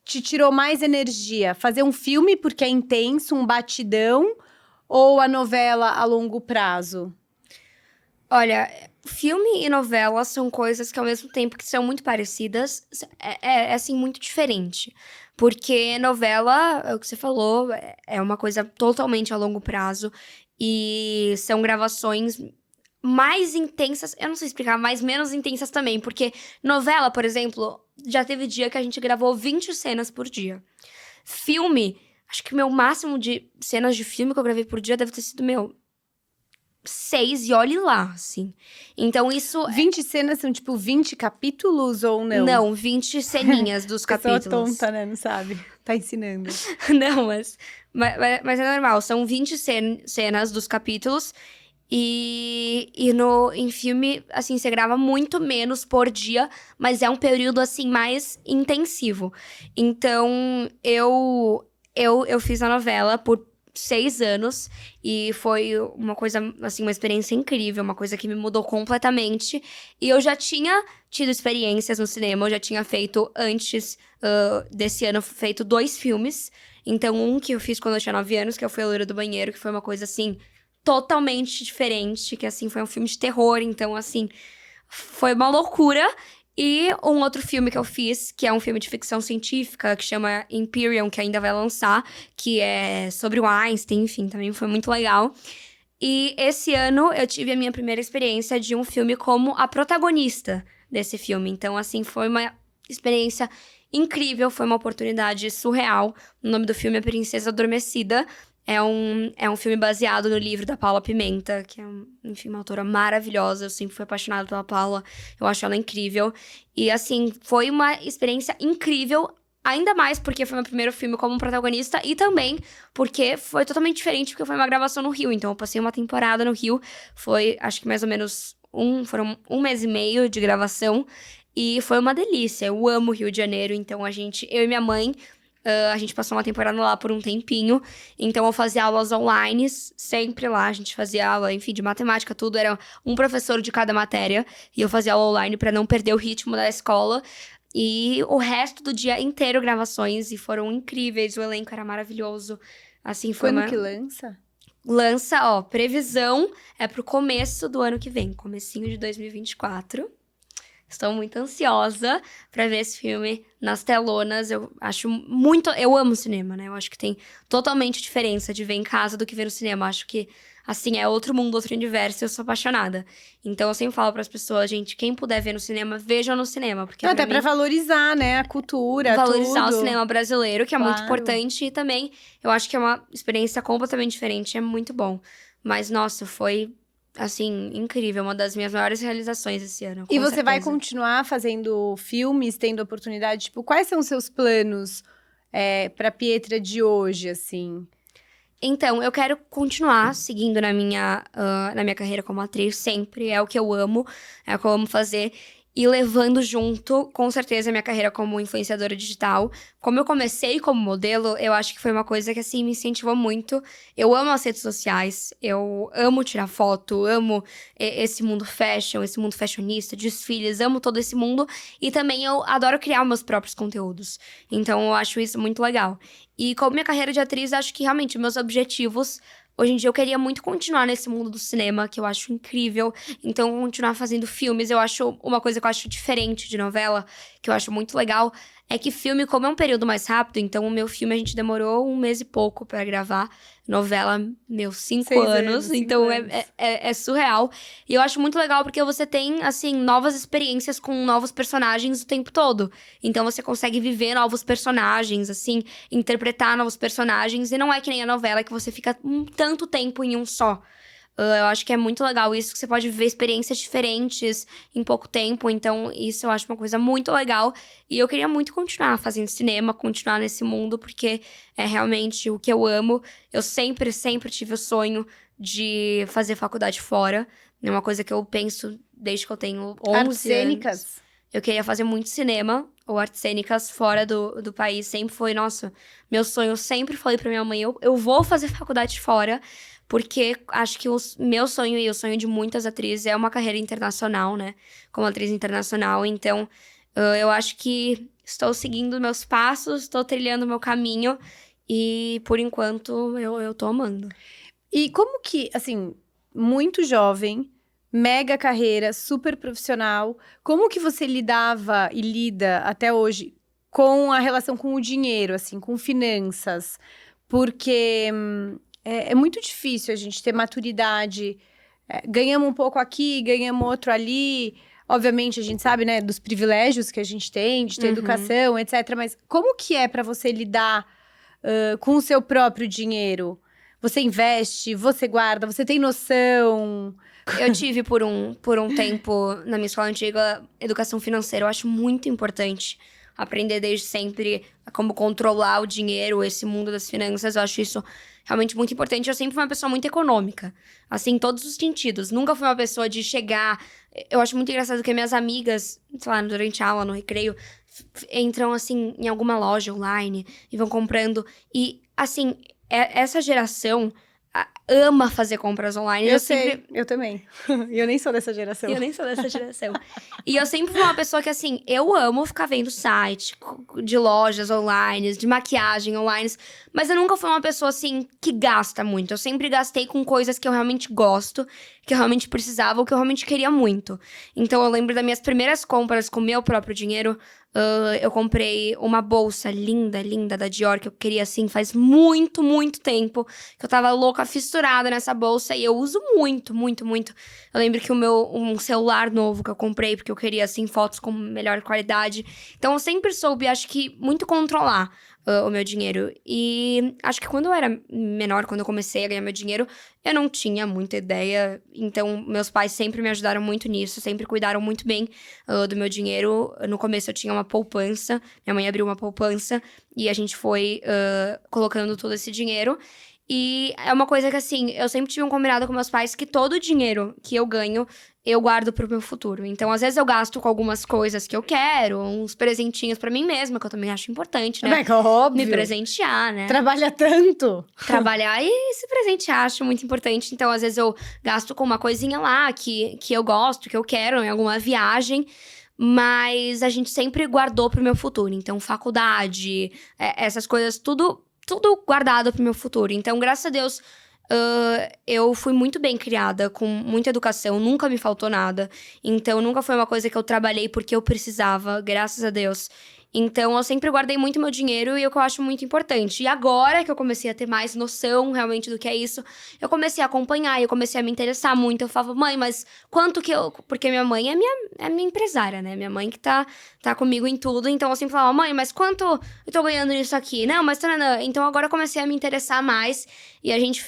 te tirou mais energia? Fazer um filme porque é intenso, um batidão, ou a novela a longo prazo? Olha, filme e novela são coisas que, ao mesmo tempo que são muito parecidas, é assim, muito diferente. Porque novela, é o que você falou, é uma coisa totalmente a longo prazo. E são gravações mais intensas, eu não sei explicar, mas menos intensas também. Porque novela, por exemplo, já teve dia que a gente gravou 20 cenas por dia. Filme, acho que o meu máximo de cenas de filme que eu gravei por dia deve ter sido, 6 e olhe lá, assim. Então isso... 20 cenas são tipo 20 capítulos ou não? Não, 20 ceninhas dos Pessoa capítulos. tonta, né? Não sabe. Tá ensinando. Não, mas é normal. São 20 cenas dos capítulos. E em filme, assim, você grava muito menos por dia. Mas é um período, assim, mais intensivo. Então, eu fiz a novela por 6 anos. E foi uma coisa, assim, uma experiência incrível. Uma coisa que me mudou completamente. E eu já tinha tido experiências no cinema. Eu já tinha feito antes desse ano, feito 2 filmes. Então, um que eu fiz quando eu tinha 9 anos, que é o Foi a Loira do Banheiro. Que foi uma coisa, assim, totalmente diferente. Que, assim, foi um filme de terror. Então, assim, foi uma loucura. E um outro filme que eu fiz, que é um filme de ficção científica, que chama Imperium, que ainda vai lançar, que é sobre o Einstein, enfim, também foi muito legal. E esse ano eu tive a minha primeira experiência de um filme como a protagonista desse filme. Então, assim, foi uma experiência incrível, foi uma oportunidade surreal. O nome do filme é Princesa Adormecida. É um filme baseado no livro da Paula Pimenta, que é, enfim, uma autora maravilhosa. Eu sempre fui apaixonada pela Paula, eu acho ela incrível. E, assim, foi uma experiência incrível, ainda mais porque foi meu primeiro filme como protagonista e também porque foi totalmente diferente, porque foi uma gravação no Rio. Então, eu passei uma temporada no Rio, foi, acho que mais ou menos foram 1 mês e meio de gravação. E foi uma delícia, eu amo o Rio de Janeiro, então eu e minha mãe, a gente passou uma temporada lá por um tempinho, então eu fazia aulas online, sempre lá, a gente fazia aula, enfim, de matemática, tudo, era um professor de cada matéria, e eu fazia aula online pra não perder o ritmo da escola, e o resto do dia inteiro gravações, e foram incríveis, o elenco era maravilhoso, assim, foi Quando que lança? Lança, previsão é pro começo do ano que vem, comecinho de 2024. Estou muito ansiosa pra ver esse filme nas telonas. Eu acho muito... Eu amo cinema, né? Eu acho que tem totalmente diferença de ver em casa do que ver no cinema. Acho que, assim, é outro mundo, outro universo. Eu sou apaixonada. Então, eu sempre falo pras pessoas, gente, quem puder ver no cinema, vejam no cinema. Porque Até pra pra mim, valorizar, né? A cultura, valorizar tudo. o cinema brasileiro, que é muito Claro. importante. E também, eu acho que é uma experiência completamente diferente. É muito bom. Mas, nossa, foi... assim, incrível. Uma das minhas maiores realizações esse ano, E com você vai certeza. continuar fazendo filmes, tendo oportunidade? Tipo, quais são os seus planos pra Pietra de hoje, assim? Então, eu quero continuar seguindo na minha carreira como atriz, sempre. É o que eu amo, é o que eu amo fazer. E levando junto, com certeza, a minha carreira como influenciadora digital. Como eu comecei como modelo, eu acho que foi uma coisa que, assim, me incentivou muito. Eu amo as redes sociais, eu amo tirar foto, amo esse mundo fashion, esse mundo fashionista, desfiles, amo todo esse mundo. E também eu adoro criar meus próprios conteúdos. Então, eu acho isso muito legal. E como minha carreira de atriz, acho que realmente meus objetivos... Hoje em dia eu queria muito continuar nesse mundo do cinema, que eu acho incrível. Então, continuar fazendo filmes. Eu acho uma coisa que eu acho diferente de novela, que eu acho muito legal, é que filme, como é um período mais rápido, então o meu filme a gente demorou 1 mês e pouco pra gravar. novela, 5 6 anos. cinco Então, anos. é surreal. E eu acho muito legal porque você tem, assim, novas experiências com novos personagens o tempo todo. Então, você consegue viver novos personagens, assim, interpretar novos personagens. E não é que nem a novela que você fica tanto tempo em um só. Eu acho que é muito legal isso, que você pode viver experiências diferentes em pouco tempo. Então, isso eu acho uma coisa muito legal. E eu queria muito continuar fazendo cinema, continuar nesse mundo, porque é realmente o que eu amo. Eu sempre, sempre tive o sonho de fazer faculdade fora. É uma coisa que eu penso desde que eu tenho 11 Artes anos. cênicas? Eu queria fazer muito cinema ou artes cênicas fora do país. Sempre foi, nossa, meu sonho. Eu sempre falei pra minha mãe, eu vou fazer faculdade fora. Porque acho que o meu sonho e o sonho de muitas atrizes é uma carreira internacional, né? Como atriz internacional. Então, eu acho que estou seguindo meus passos, estou trilhando meu caminho. E, por enquanto, eu tô amando. E como que, assim, muito jovem, mega carreira, super profissional, como que você lidava e lida até hoje com a relação com o dinheiro, assim, com finanças? Porque é muito difícil a gente ter maturidade. Ganhamos um pouco aqui, ganhamos outro ali. Obviamente, a gente sabe, né, dos privilégios que a gente tem, de ter educação, etc. Mas como que é para você lidar com o seu próprio dinheiro? Você investe, você guarda, você tem noção? Eu tive por um tempo, na minha escola antiga, educação financeira. Eu acho muito importante aprender desde sempre como controlar o dinheiro, esse mundo das finanças. Eu acho isso realmente muito importante. Eu sempre fui uma pessoa muito econômica, assim, em todos os sentidos. Nunca fui uma pessoa de chegar... Eu acho muito engraçado que minhas amigas, sei lá, durante a aula, no recreio, entram, assim, em alguma loja online e vão comprando. E, assim, essa geração ama fazer compras online. Eu sei, eu também. E eu nem sou dessa geração. Eu nem sou dessa geração. E eu sempre fui uma pessoa que, assim, eu amo ficar vendo site de lojas online, de maquiagem online. Mas eu nunca fui uma pessoa, assim, que gasta muito. Eu sempre gastei com coisas que eu realmente gosto, que eu realmente precisava, ou que eu realmente queria muito. Então, eu lembro das minhas primeiras compras com o meu próprio dinheiro. Eu comprei uma bolsa linda, linda da Dior, que eu queria, assim, faz muito, muito tempo. Que eu tava louca, fissurada nessa bolsa. E eu uso muito, muito, muito. Eu lembro que um celular novo que eu comprei, porque eu queria, assim, fotos com melhor qualidade. Então, eu sempre soube, acho que, muito controlar o meu dinheiro. E acho que quando eu era menor, quando eu comecei a ganhar meu dinheiro, eu não tinha muita ideia. Então, meus pais sempre me ajudaram muito nisso, sempre cuidaram muito bem do meu dinheiro. No começo, eu tinha uma poupança. Minha mãe abriu uma poupança e a gente foi colocando todo esse dinheiro. E é uma coisa que, assim, eu sempre tive um combinado com meus pais que todo o dinheiro que eu ganho, eu guardo pro meu futuro. Então, às vezes eu gasto com algumas coisas que eu quero, uns presentinhos pra mim mesma, que eu também acho importante, né? É óbvio. Me presentear, né? Trabalha tanto. Trabalhar e se presentear, acho muito importante. Então, às vezes eu gasto com uma coisinha lá que eu gosto, que eu quero, em alguma viagem. Mas a gente sempre guardou pro meu futuro. Então, faculdade, essas coisas, tudo guardado pro meu futuro. Então, graças a Deus, eu fui muito bem criada, com muita educação, nunca me faltou nada. Então, nunca foi uma coisa que eu trabalhei porque eu precisava, graças a Deus. Então, eu sempre guardei muito meu dinheiro e é o que eu acho muito importante. E agora que eu comecei a ter mais noção realmente do que é isso, eu comecei a acompanhar, eu comecei a me interessar muito. Eu falava, mãe, mas quanto que eu... Porque minha mãe é minha empresária, né? Minha mãe que tá comigo em tudo. Então, eu sempre falava, mãe, mas quanto eu tô ganhando nisso aqui? Não, mas... Taranã. Então, agora eu comecei a me interessar mais. E a gente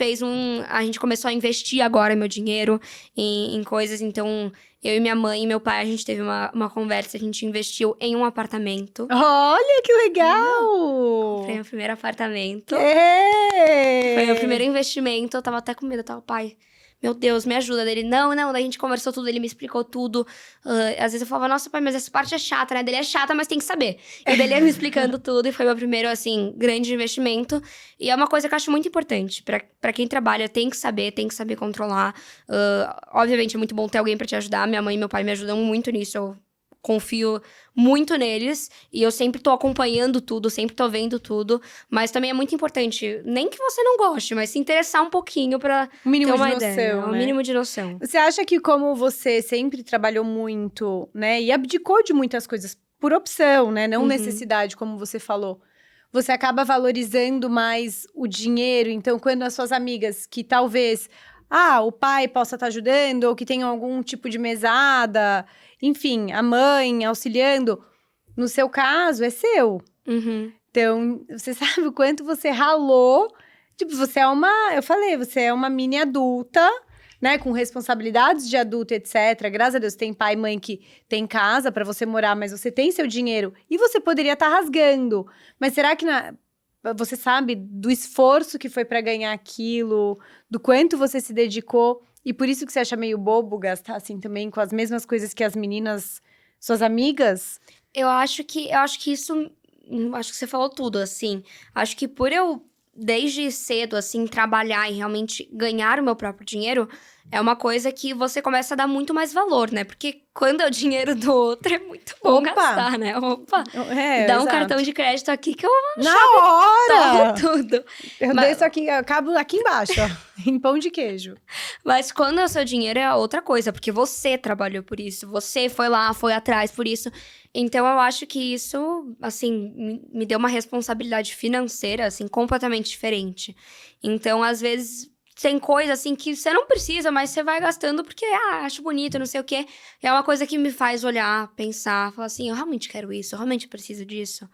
a gente começou a investir agora meu dinheiro em coisas. Então... Eu e minha mãe e meu pai, a gente teve uma conversa, a gente investiu em um apartamento. Olha, que legal! Foi meu primeiro apartamento. É. Foi meu primeiro investimento. Eu tava até com medo, eu tava, pai, meu Deus, me ajuda. Dele, não, daí a gente conversou tudo, ele me explicou tudo. Às vezes eu falava, nossa, pai, mas essa parte é chata, né? Dele é chata, mas tem que saber. E dele ia me explicando tudo, e foi meu primeiro, assim, grande investimento. E é uma coisa que eu acho muito importante. Pra quem trabalha, tem que saber controlar. Obviamente, é muito bom ter alguém pra te ajudar. Minha mãe e meu pai me ajudam muito nisso. Eu confio muito neles. E eu sempre tô acompanhando tudo, sempre tô vendo tudo. Mas também é muito importante, nem que você não goste, mas se interessar um pouquinho pra Um mínimo ter uma de noção, ideia. né? Um mínimo de noção. Você acha que como você sempre trabalhou muito, né? E abdicou de muitas coisas por opção, né? Não necessidade, como você falou. você acaba valorizando mais o dinheiro. Então, quando as suas amigas que talvez, o pai possa estar ajudando, ou que tenham algum tipo de mesada, enfim, a mãe auxiliando, no seu caso, é seu. Uhum. Então, você sabe o quanto você ralou. Tipo, eu falei, você é uma mini adulta, né? Com responsabilidades de adulto, etc. Graças a Deus, tem pai e mãe que tem casa pra você morar, mas você tem seu dinheiro. E você poderia estar rasgando. Mas será que você sabe do esforço que foi pra ganhar aquilo? Do quanto você se dedicou? E por isso que você acha meio bobo gastar assim também com as mesmas coisas que as meninas, suas amigas? Eu acho que isso. Acho que você falou tudo, assim. Acho que por eu, desde cedo, assim, trabalhar e realmente ganhar o meu próprio dinheiro, é uma coisa que você começa a dar muito mais valor, né? Porque quando é o dinheiro do outro, é muito bom Opa! gastar, né? Opa! Dá um Exato. cartão de crédito aqui que eu Na hora! torro tudo. Eu Mas- dei isso aqui, eu acabo aqui embaixo, ó, em pão de queijo. Mas quando é o seu dinheiro é outra coisa, porque você trabalhou por isso, você foi lá, foi atrás por isso. Então eu acho que isso, assim, me deu uma responsabilidade financeira, assim, completamente diferente. Então, às vezes, tem coisa, assim, que você não precisa, mas você vai gastando porque, acho bonito, não sei o quê. E é uma coisa que me faz olhar, pensar, falar assim, eu realmente quero isso, eu realmente preciso disso.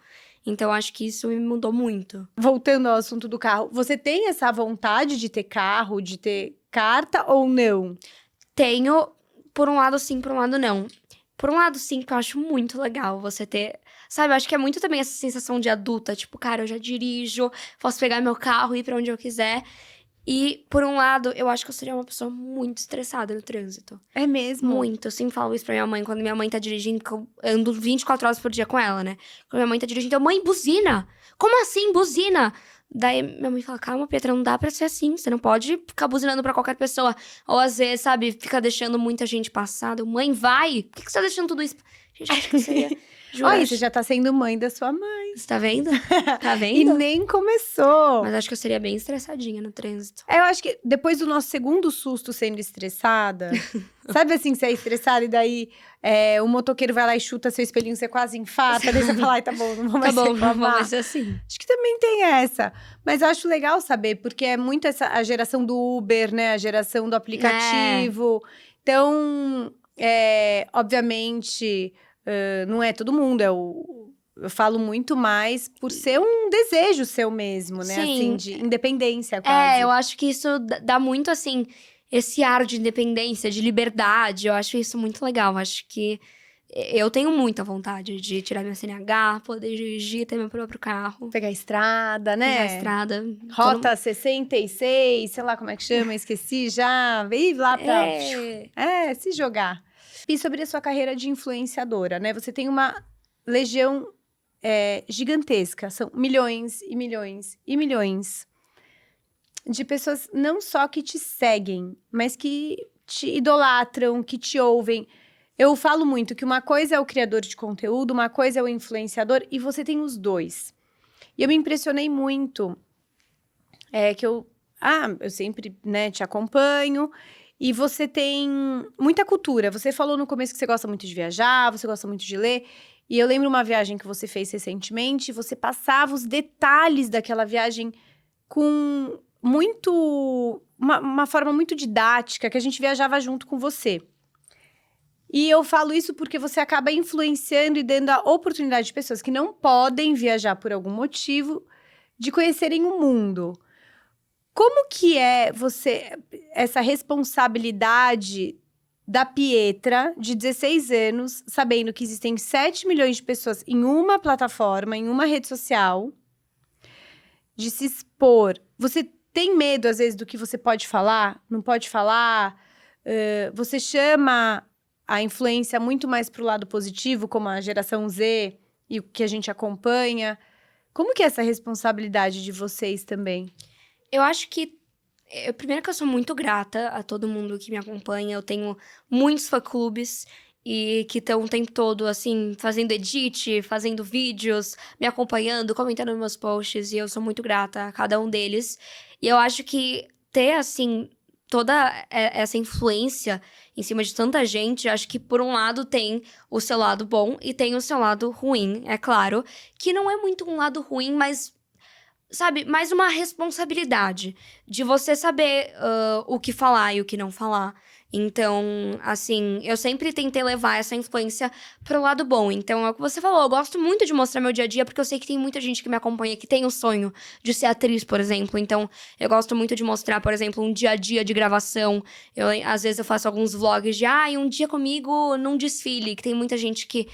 Então, acho que isso me mudou muito. Voltando ao assunto do carro, você tem essa vontade de ter carro, de ter carta ou não? Tenho, por um lado sim, por um lado não. Por um lado sim, que eu acho muito legal você ter... Sabe, eu acho que é muito também essa sensação de adulta. Tipo, cara, eu já dirijo, posso pegar meu carro e ir pra onde eu quiser. E, por um lado, eu acho que eu seria uma pessoa muito estressada no trânsito. É mesmo? Muito. Eu sempre falo isso pra minha mãe, quando minha mãe tá dirigindo, porque eu ando 24 horas por dia com ela, né? Quando minha mãe tá dirigindo, eu, mãe, buzina! Como assim, buzina? Daí minha mãe fala, calma, Pietra, não dá pra ser assim. Você não pode ficar buzinando pra qualquer pessoa. Ou às vezes, sabe, fica deixando muita gente passada. Eu, mãe, vai! Por que você tá deixando tudo isso? Gente, acho que seria... Juro, Olha, acho- você já tá sendo mãe da sua mãe. Você tá vendo? Tá E vendo? nem começou. Mas acho que eu seria bem estressadinha no trânsito. Eu acho que depois do nosso segundo susto sendo estressada, sabe assim, você é estressada e daí o motoqueiro vai lá e chuta seu espelhinho, você quase infarta, daí você fala, ai, tá bom, não vou Tá mais bom, não vou reclamar. mais ser assim. Acho que também tem essa. Mas eu acho legal saber, porque é muito a geração do Uber, né? A geração do aplicativo. Então, obviamente, não é todo mundo. Eu falo muito mais por ser um desejo seu mesmo, né? Sim. Assim, de independência, quase. Eu acho que isso dá muito, assim, esse ar de independência, de liberdade. Eu acho isso muito legal. Eu acho que eu tenho muita vontade de tirar minha CNH, poder dirigir, ter meu próprio carro. Pegar a estrada, né? Pegar a estrada. Rota 66, sei lá como é que chama, esqueci já. Ir lá pra... se jogar. E sobre a sua carreira de influenciadora, né? Você tem uma legião gigantesca. São milhões e milhões e milhões de pessoas não só que te seguem, mas que te idolatram, que te ouvem. Eu falo muito que uma coisa é o criador de conteúdo, uma coisa é o influenciador, e você tem os dois. E eu me impressionei muito, que eu sempre, né, te acompanho, e você tem muita cultura. Você falou no começo que você gosta muito de viajar, você gosta muito de ler, e eu lembro uma viagem que você fez recentemente, você passava os detalhes daquela viagem com uma forma muito didática, que a gente viajava junto com você. E eu falo isso porque você acaba influenciando e dando a oportunidade de pessoas que não podem viajar por algum motivo de conhecerem o mundo. Como que é essa responsabilidade da Pietra, de 16 anos, sabendo que existem 7 milhões de pessoas em uma plataforma, em uma rede social, de se expor? Você tem medo, às vezes, do que você pode falar, não pode falar? Você chama a influência muito mais para o lado positivo, como a geração Z e o que a gente acompanha. Como que é essa responsabilidade de vocês também? Eu acho que... primeiro que eu sou muito grata a todo mundo que me acompanha. Eu tenho muitos fã-clubes e que estão o tempo todo, assim, fazendo edit, fazendo vídeos, me acompanhando, comentando nos meus posts. E eu sou muito grata a cada um deles. E eu acho que ter, assim, toda essa influência em cima de tanta gente, acho que por um lado tem o seu lado bom e tem o seu lado ruim, é claro. Que não é muito um lado ruim, mas, sabe, mais uma responsabilidade de você saber o que falar e o que não falar. Então, assim, eu sempre tentei levar essa influência pro lado bom. Então, é o que você falou, eu gosto muito de mostrar meu dia a dia, porque eu sei que tem muita gente que me acompanha que tem o sonho de ser atriz, por exemplo. Então, eu gosto muito de mostrar, por exemplo, um dia a dia de gravação. Às vezes eu faço alguns vlogs de, um dia comigo num desfile, que tem muita gente que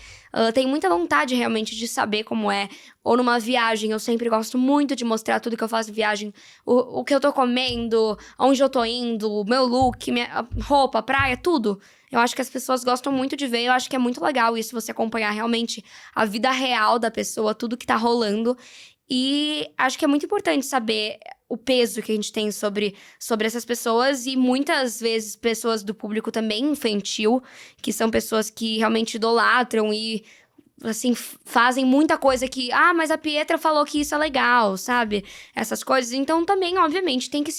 tem muita vontade realmente de saber como é. Ou numa viagem, eu sempre gosto muito de mostrar tudo que eu faço em viagem. O que eu tô comendo, onde eu tô indo, meu look, minha roupa, praia, tudo. Eu acho que as pessoas gostam muito de ver. Eu acho que é muito legal isso, você acompanhar realmente a vida real da pessoa, tudo que tá rolando. E acho que é muito importante saber o peso que a gente tem sobre essas pessoas. E muitas vezes pessoas do público também infantil, que são pessoas que realmente idolatram e assim, fazem muita coisa que... mas a Pietra falou que isso é legal, sabe? Essas coisas. Então, também, obviamente, tem que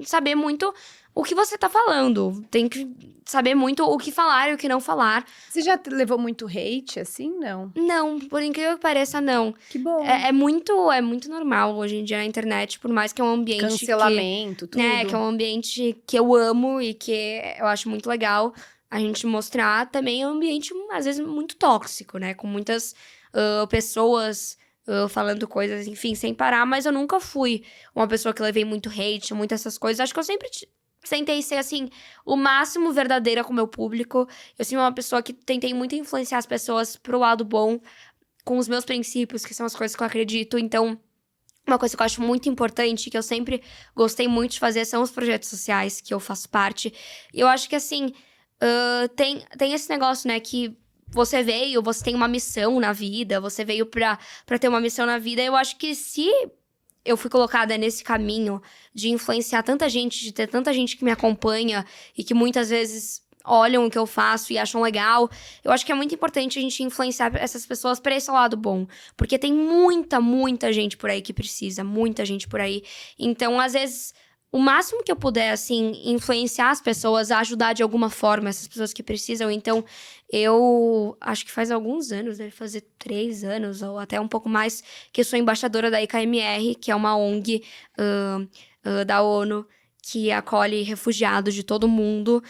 saber muito o que você tá falando. Tem que saber muito o que falar e o que não falar. Você já levou muito hate, assim? Não? Não, por incrível que pareça, não. Que bom. É muito normal hoje em dia na internet, por mais que é um ambiente Cancelamento, tudo. que é um ambiente que eu amo e que eu acho muito legal a gente mostrar. Também é um ambiente, às vezes, muito tóxico, né? Com muitas pessoas falando coisas, enfim, sem parar. Mas eu nunca fui uma pessoa que levei muito hate, muitas essas coisas. Acho que eu sempre tentei ser, assim, o máximo verdadeira com o meu público. Eu sou uma pessoa que tentei muito influenciar as pessoas pro lado bom, com os meus princípios, que são as coisas que eu acredito. Então, uma coisa que eu acho muito importante, que eu sempre gostei muito de fazer, são os projetos sociais que eu faço parte. E eu acho que, assim... tem esse negócio, né, que você tem uma missão na vida, você veio pra ter uma missão na vida. Eu acho que se eu fui colocada nesse caminho de influenciar tanta gente, de ter tanta gente que me acompanha e que muitas vezes olham o que eu faço e acham legal, eu acho que é muito importante a gente influenciar essas pessoas pra esse lado bom. Porque tem muita gente por aí que precisa, muita gente por aí. Então, às vezes... o máximo que eu puder, assim, influenciar as pessoas, a ajudar de alguma forma essas pessoas que precisam. Então, eu acho que faz alguns anos, deve fazer 3 anos ou até um pouco mais, que eu sou embaixadora da IKMR, que é uma ONG da ONU que acolhe refugiados de todo mundo.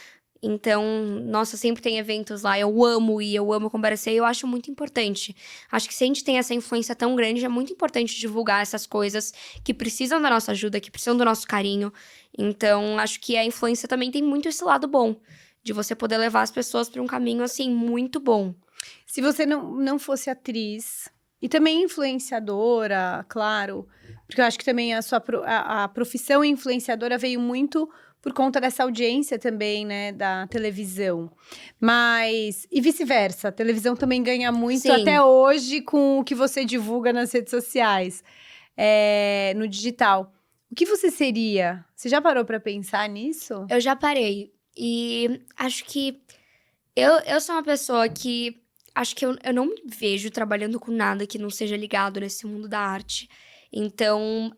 Então, nossa, sempre tem eventos lá, eu amo comparecer, e eu acho muito importante. Acho que se a gente tem essa influência tão grande, é muito importante divulgar essas coisas que precisam da nossa ajuda, que precisam do nosso carinho. Então, acho que a influência também tem muito esse lado bom, de você poder levar as pessoas para um caminho, assim, muito bom. Se você não fosse atriz, e também influenciadora, claro, porque eu acho que também a profissão influenciadora veio muito... por conta dessa audiência também, né, da televisão. Mas, e vice-versa, a televisão também ganha muito, Sim. até hoje, com o que você divulga nas redes sociais, no digital. O que você seria? Você já parou pra pensar nisso? Eu já parei. E acho que eu sou uma pessoa que... acho que eu não me vejo trabalhando com nada que não seja ligado nesse mundo da arte. Então...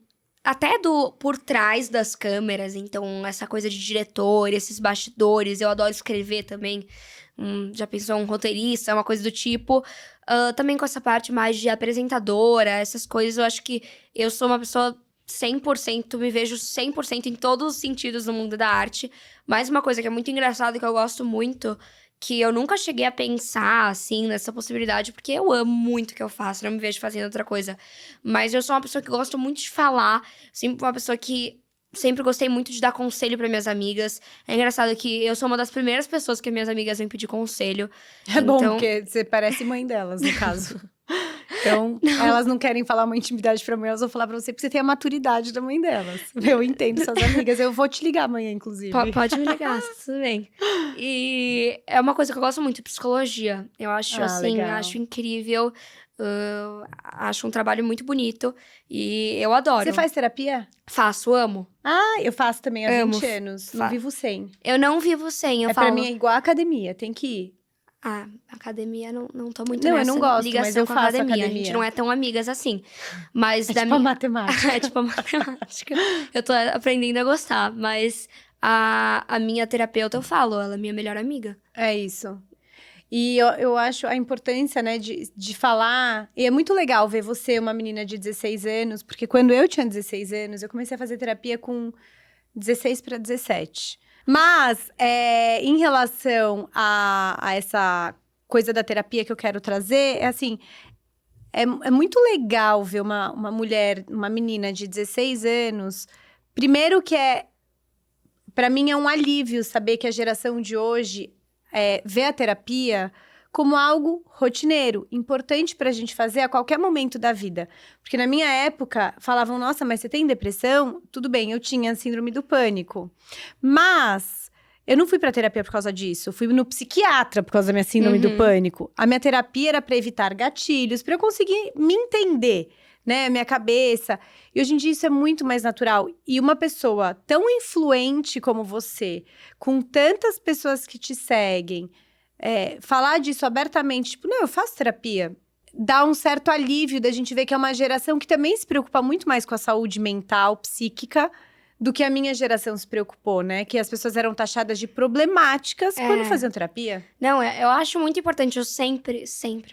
até por trás das câmeras, então essa coisa de diretor, esses bastidores, eu adoro escrever também. Já pensou um roteirista, uma coisa do tipo. Também com essa parte mais de apresentadora, essas coisas, eu acho que eu sou uma pessoa 100%, me vejo 100% em todos os sentidos no mundo da arte. Mas uma coisa que é muito engraçada, que eu gosto muito... que eu nunca cheguei a pensar, assim, nessa possibilidade, porque eu amo muito o que eu faço, não me vejo fazendo outra coisa. Mas eu sou uma pessoa que gosto muito de falar, sempre uma pessoa que sempre gostei muito de dar conselho para minhas amigas. É engraçado que eu sou uma das primeiras pessoas que minhas amigas vêm pedir conselho. É bom, porque você parece mãe delas, no caso. Então, elas não querem falar uma intimidade pra mãe, elas vão falar pra você, porque você tem a maturidade da mãe delas. Eu entendo suas amigas, eu vou te ligar amanhã, inclusive. Pode me ligar, tudo bem. E é uma coisa que eu gosto muito, psicologia. Eu acho, legal. acho incrível. Acho um trabalho muito bonito e eu adoro. Você faz terapia? Faço, amo. Eu faço também há Amo. 20 anos, não vivo sem. Eu não vivo sem, eu falo... pra mim é igual a academia, tem que ir. Academia, não tô muito Não, nessa eu não gosto, ligação mas eu com a faço academia. A gente não é tão amigas assim. Mas É tipo a matemática. É tipo a matemática. Eu tô aprendendo a gostar, mas a minha terapeuta, eu falo, ela é minha melhor amiga. É isso. E eu acho a importância, né, de falar. E é muito legal ver você, uma menina de 16 anos, porque quando eu tinha 16 anos, eu comecei a fazer terapia com 16 para 17. Mas, em relação a essa coisa da terapia que eu quero trazer, é assim. É muito legal ver uma mulher, uma menina de 16 anos. Primeiro que para mim é um alívio saber que a geração de hoje vê a terapia como algo rotineiro, importante para a gente fazer a qualquer momento da vida. Porque na minha época, falavam, nossa, mas você tem depressão? Tudo bem, eu tinha síndrome do pânico. Mas eu não fui para terapia por causa disso. Eu fui no psiquiatra por causa da minha síndrome do pânico. A minha terapia era para evitar gatilhos, para eu conseguir me entender, né? Minha cabeça. E hoje em dia isso é muito mais natural. E uma pessoa tão influente como você, com tantas pessoas que te seguem, falar disso abertamente, tipo, não, eu faço terapia, dá um certo alívio da gente ver que é uma geração que também se preocupa muito mais com a saúde mental, psíquica, do que a minha geração se preocupou, né? Que as pessoas eram taxadas de problemáticas quando faziam terapia. Não, eu acho muito importante, eu sempre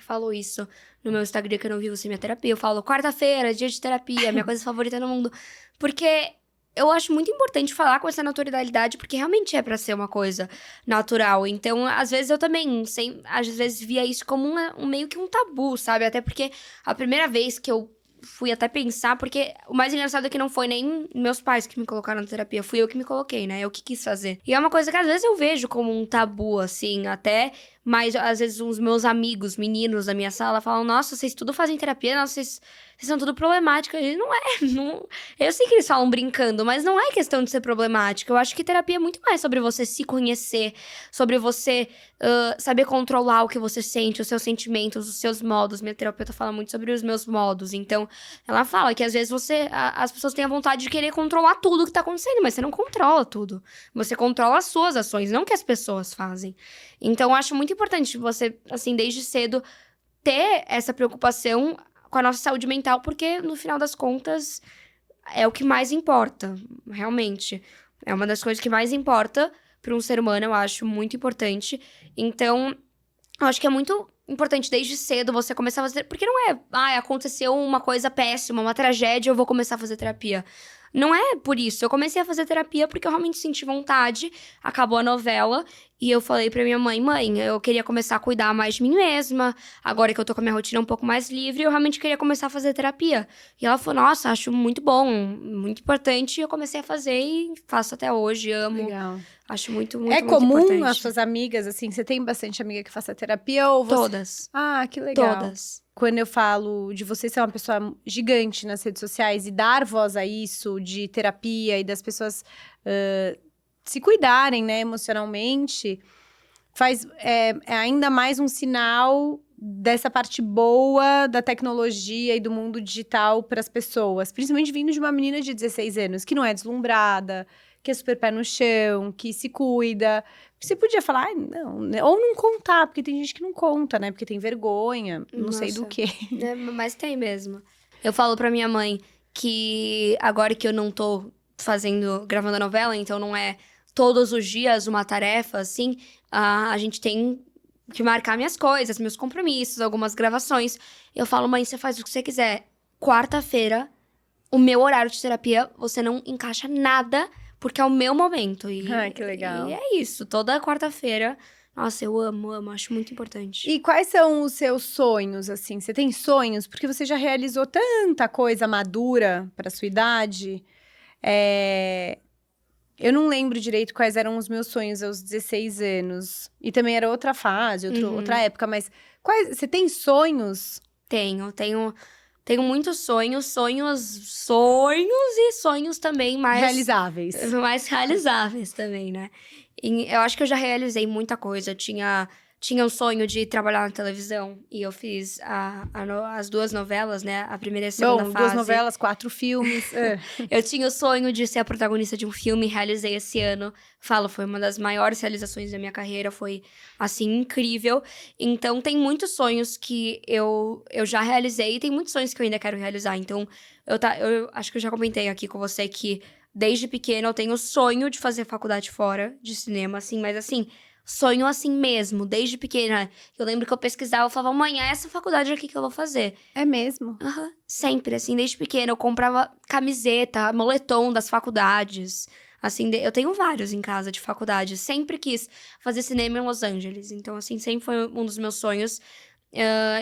falo isso no meu Instagram, que eu não vivo sem minha terapia. Eu falo, quarta-feira, dia de terapia, minha coisa favorita no mundo. Porque eu acho muito importante falar com essa naturalidade, porque realmente é pra ser uma coisa natural. Então, às vezes eu também, às vezes via isso como meio que um tabu, sabe? Até porque a primeira vez que eu fui até pensar, porque o mais engraçado é que não foi nem meus pais que me colocaram na terapia, fui eu que me coloquei, né? Eu que quis fazer. E é uma coisa que às vezes eu vejo como um tabu, assim, até. Mas às vezes os meus amigos, meninos da minha sala, falam: nossa, vocês tudo fazem terapia, nossa, vocês são tudo problemáticos. E não é, não. Eu sei que eles falam brincando, mas não é questão de ser problemática. Eu acho que terapia é muito mais sobre você se conhecer, sobre você saber controlar o que você sente, os seus sentimentos, os seus modos. Minha terapeuta fala muito sobre os meus modos. Então, ela fala que às vezes as pessoas têm a vontade de querer controlar tudo que tá acontecendo, mas você não controla tudo. Você controla as suas ações, não o que as pessoas fazem. Então, eu acho muito importante você, assim, desde cedo, ter essa preocupação com a nossa saúde mental, porque, no final das contas, é o que mais importa, realmente. É uma das coisas que mais importa para um ser humano, eu acho muito importante. Então, eu acho que é muito importante desde cedo você começar a fazer... Porque não é, aconteceu uma coisa péssima, uma tragédia, eu vou começar a fazer terapia. Não é por isso. Eu comecei a fazer terapia porque eu realmente senti vontade. Acabou a novela e eu falei pra minha mãe: mãe, eu queria começar a cuidar mais de mim mesma. Agora que eu tô com a minha rotina um pouco mais livre, eu realmente queria começar a fazer terapia. E ela falou: nossa, acho muito bom, muito importante. E eu comecei a fazer e faço até hoje, amo. Legal. Acho muito, muito, É muito comum importante. as suas amigas, assim, você tem bastante amiga que faça terapia ou você... Todas. Ah, que legal. Todas. Quando eu falo de você ser uma pessoa gigante nas redes sociais e dar voz a isso, de terapia e das pessoas se cuidarem, né, emocionalmente, é ainda mais um sinal dessa parte boa da tecnologia e do mundo digital para as pessoas. Principalmente vindo de uma menina de 16 anos, que não é deslumbrada, que é super pé no chão, que se cuida. Você podia falar, não, né? Ou não contar, porque tem gente que não conta, né? Porque tem vergonha, não sei do quê. Mas tem mesmo. Eu falo pra minha mãe que agora que eu não tô gravando a novela, então não é todos os dias uma tarefa, assim, a gente tem que marcar minhas coisas, meus compromissos, algumas gravações. Eu falo: mãe, você faz o que você quiser. Quarta-feira, o meu horário de terapia, você não encaixa nada, porque é o meu momento. Que legal. E é isso, toda quarta-feira. Nossa, eu amo, acho muito importante. E quais são os seus sonhos, assim? Você tem sonhos? Porque você já realizou tanta coisa madura para sua idade. Eu não lembro direito quais eram os meus sonhos aos 16 anos. E também era outra fase, outra época. Mas você tem sonhos? Tenho muitos sonhos e sonhos também mais... Realizáveis. Mais realizáveis também, né? E eu acho que eu já realizei muita coisa. Tinha um sonho de trabalhar na televisão. E eu fiz as duas novelas, né? A primeira e a segunda fase. 2 novelas, 4 filmes. Eu tinha o sonho de ser a protagonista de um filme. Realizei esse ano. Foi uma das maiores realizações da minha carreira. Foi, assim, incrível. Então, tem muitos sonhos que eu já realizei. E tem muitos sonhos que eu ainda quero realizar. Então, eu acho que eu já comentei aqui com você que desde pequena eu tenho o sonho de fazer faculdade fora de cinema, assim, mas assim, sonho assim mesmo, desde pequena. Eu lembro que eu pesquisava, eu falava, mãe, é essa faculdade aqui que eu vou fazer. É mesmo? Aham, sempre, assim, desde pequena. Eu comprava camiseta, moletom das faculdades. Assim, eu tenho vários em casa de faculdade. Sempre quis fazer cinema em Los Angeles. Então, assim, sempre foi um dos meus sonhos.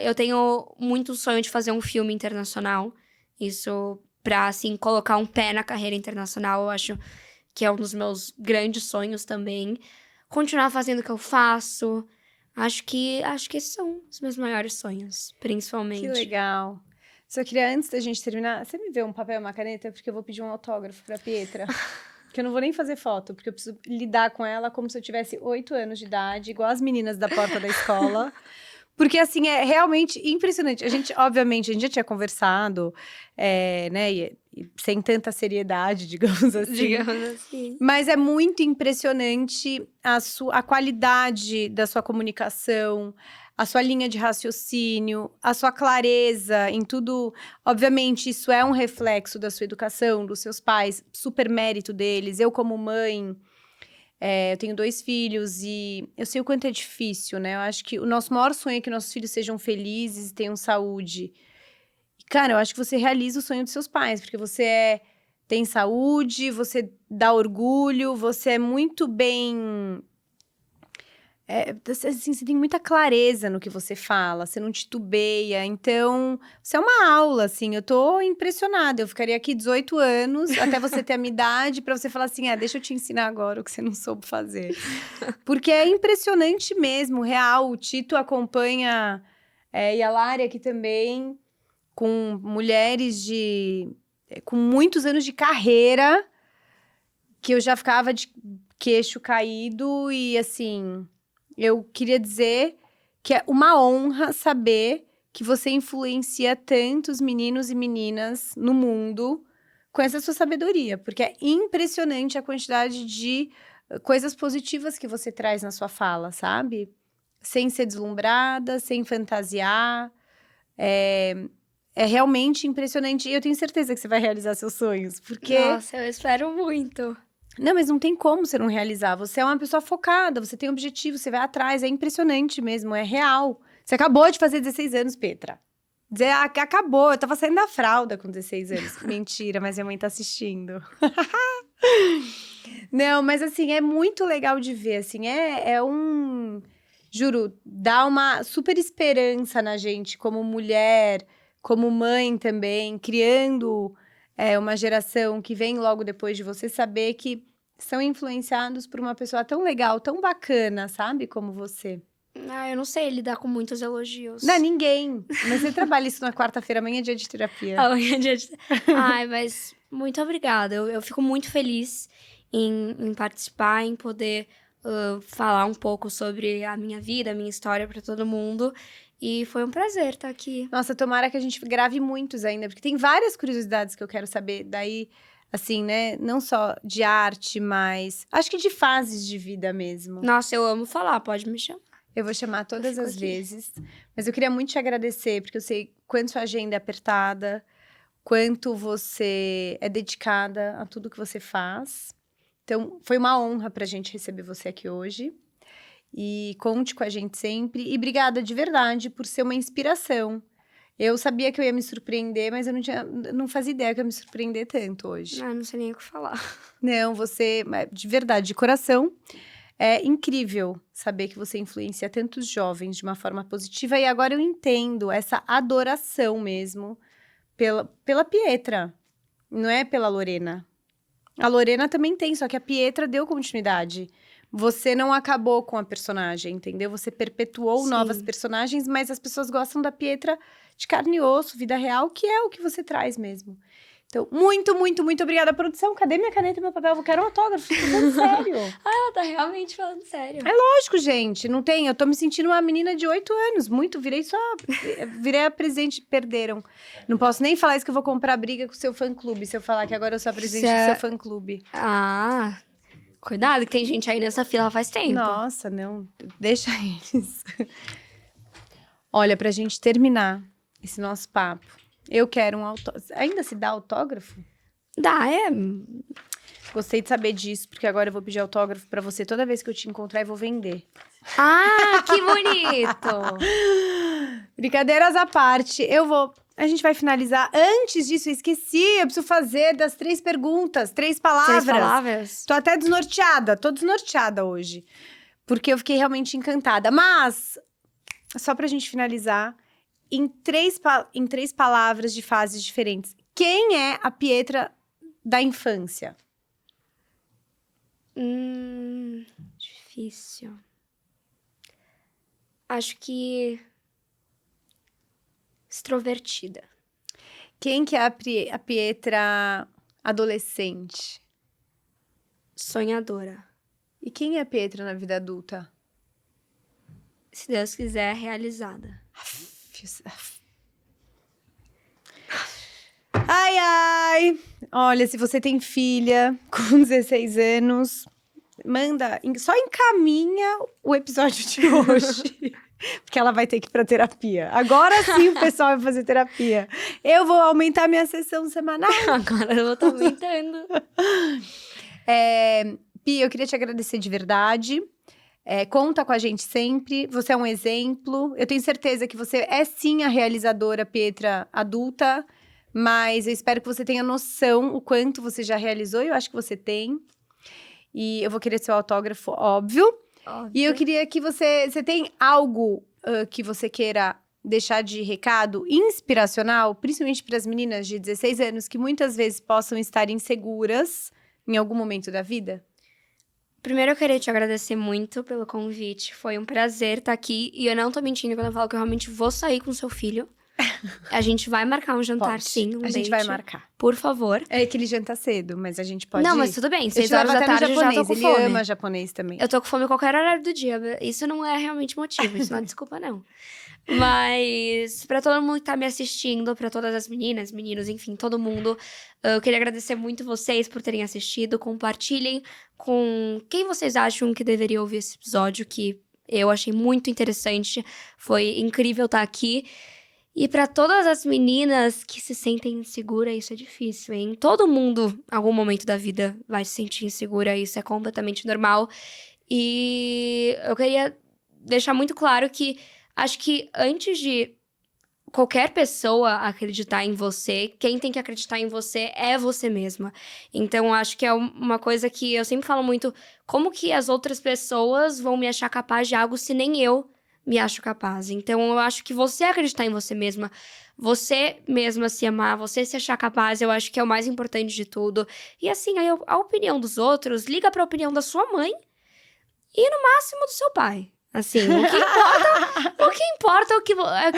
Eu tenho muito sonho de fazer um filme internacional. Isso pra, assim, colocar um pé na carreira internacional. Eu acho que é um dos meus grandes sonhos também. Continuar fazendo o que eu faço. Acho que esses são os meus maiores sonhos, principalmente. Que legal. Só queria, antes da gente terminar, você me vê um papel e uma caneta? Porque eu vou pedir um autógrafo pra Pietra. Que eu não vou nem fazer foto, porque eu preciso lidar com ela como se eu tivesse 8 anos de idade, igual as meninas da porta da escola. Porque, assim, é realmente impressionante. A gente, obviamente, a gente já tinha conversado, né, e sem tanta seriedade, digamos assim. Digamos assim. Mas é muito impressionante a qualidade da sua comunicação, a sua linha de raciocínio, a sua clareza em tudo. Obviamente, isso é um reflexo da sua educação, dos seus pais, super mérito deles. Eu, como mãe, eu tenho 2 filhos e eu sei o quanto é difícil, né? Eu acho que o nosso maior sonho é que nossos filhos sejam felizes e tenham saúde. E, cara, eu acho que você realiza o sonho dos seus pais, porque você tem saúde, você dá orgulho, você é muito bem... assim, você tem muita clareza no que você fala, você não titubeia. Então, você é uma aula, assim. Eu tô impressionada. Eu ficaria aqui 18 anos, até você ter a minha idade, pra você falar assim, deixa eu te ensinar agora o que você não soube fazer. Porque é impressionante mesmo, real. O Tito acompanha, e a Lari aqui também, com mulheres com muitos anos de carreira, que eu já ficava de queixo caído e, assim... Eu queria dizer que é uma honra saber que você influencia tantos meninos e meninas no mundo com essa sua sabedoria. Porque é impressionante a quantidade de coisas positivas que você traz na sua fala, sabe? Sem ser deslumbrada, sem fantasiar. É realmente impressionante. E eu tenho certeza que você vai realizar seus sonhos. Porque... Nossa, eu espero muito. Não, mas não tem como você não realizar. Você é uma pessoa focada, você tem objetivo, você vai atrás. É impressionante mesmo, é real. Você acabou de fazer 16 anos, Petra. Acabou, eu tava saindo da fralda com 16 anos. Mentira, mas minha mãe tá assistindo. Não, mas assim, é muito legal de ver, assim, juro, dá uma super esperança na gente, como mulher, como mãe também, criando uma geração que vem logo depois de você, saber que são influenciados por uma pessoa tão legal, tão bacana, sabe? Como você. Eu não sei lidar com muitos elogios. Não, ninguém. Mas você trabalha isso na quarta-feira, amanhã é dia de terapia. Amanhã é dia de... Ai, mas muito obrigada. Eu fico muito feliz em participar, em poder falar um pouco sobre a minha vida, a minha história pra todo mundo. E foi um prazer estar aqui. Nossa, tomara que a gente grave muitos ainda, porque tem várias curiosidades que eu quero saber daí, assim, né? Não só de arte, mas acho que de fases de vida mesmo. Nossa, eu amo falar, pode me chamar. Eu vou chamar todas as vezes. Mas eu queria muito te agradecer, porque eu sei quanto sua agenda é apertada, quanto você é dedicada a tudo que você faz. Então, foi uma honra pra gente receber você aqui hoje. E conte com a gente sempre. E obrigada de verdade por ser uma inspiração. Eu sabia que eu ia me surpreender, mas eu não fazia ideia que eu ia me surpreender tanto hoje. Não sei nem o que falar. Não, você, de verdade, de coração, é incrível saber que você influencia tantos jovens de uma forma positiva. E agora eu entendo essa adoração mesmo pela Pietra, não é pela Lorena. A Lorena também tem, só que a Pietra deu continuidade. Você não acabou com a personagem, entendeu? Você perpetuou novas personagens, mas as pessoas gostam da Pietra de carne e osso, vida real, que é o que você traz mesmo. Então, muito, muito, muito obrigada, produção. Cadê minha caneta e meu papel? Eu quero um autógrafo, tô falando sério. Ela tá realmente falando sério. É lógico, gente, não tem. Eu tô me sentindo uma menina de 8 anos, virei a presente, perderam. Não posso nem falar isso que eu vou comprar briga com o seu fã-clube, se eu falar que agora eu sou a presente do seu fã-clube. Cuidado, que tem gente aí nessa fila faz tempo. Nossa, não, deixa eles. Olha, pra gente terminar esse nosso papo, eu quero um autógrafo. Ainda se dá autógrafo? Dá, Gostei de saber disso, porque agora eu vou pedir autógrafo pra você toda vez que eu te encontrar e vou vender. Ah, que bonito! Brincadeiras à parte, a gente vai finalizar. Antes disso, eu esqueci, eu preciso fazer das 3 perguntas, 3 palavras. 3 palavras? Tô até desnorteada, tô desnorteada hoje. Porque eu fiquei realmente encantada. Mas, só pra gente finalizar, em três palavras de fases diferentes. Quem é a Pietra da infância? Difícil. Acho que extrovertida. Quem que é a Pietra adolescente? Sonhadora. E quem é a Pietra na vida adulta? Se Deus quiser, realizada. Ai, ai! Olha, se você tem filha com 16 anos, só encaminha o episódio de hoje. Porque ela vai ter que ir pra terapia. Agora sim o pessoal vai fazer terapia. Eu vou aumentar minha sessão semanal. Agora eu vou estar aumentando. Pi, eu queria te agradecer de verdade. Conta com a gente sempre. Você é um exemplo. Eu tenho certeza que você é sim a realizadora Pietra adulta. Mas eu espero que você tenha noção o quanto você já realizou. E eu acho que você tem. E eu vou querer seu autógrafo, óbvio. E eu queria que você tem algo que você queira deixar de recado inspiracional, principalmente para as meninas de 16 anos, que muitas vezes possam estar inseguras em algum momento da vida? Primeiro, eu queria te agradecer muito pelo convite. Foi um prazer estar aqui. E eu não tô mentindo quando eu falo que eu realmente vou sair com seu filho. A gente vai marcar um jantar, Pode. sim, um A gente date. vai marcar. Por favor. É que ele janta cedo, mas a gente pode Não, ir. mas tudo bem. Eu 6 te horas levo da até no tarde eu já tô com Ele fome. ama japonês também. Eu tô com fome em qualquer horário do dia. Isso não é realmente motivo, isso não é desculpa, não. Mas, pra todo mundo que tá me assistindo, pra todas as meninas, meninos, enfim, todo mundo, eu queria agradecer muito vocês por terem assistido. Compartilhem com quem vocês acham que deveria ouvir esse episódio, que eu achei muito interessante. Foi incrível estar aqui. E pra todas as meninas que se sentem inseguras, isso é difícil, hein? Todo mundo, em algum momento da vida, vai se sentir insegura, isso é completamente normal. E eu queria deixar muito claro que acho que antes de qualquer pessoa acreditar em você, quem tem que acreditar em você é você mesma. Então, acho que é uma coisa que eu sempre falo muito, como que as outras pessoas vão me achar capaz de algo se nem eu me acho capaz. Então, eu acho que você acreditar em você mesma se amar, você se achar capaz, eu acho que é o mais importante de tudo. E assim, a opinião dos outros, liga pra opinião da sua mãe e no máximo do seu pai. Assim, o que importa é o que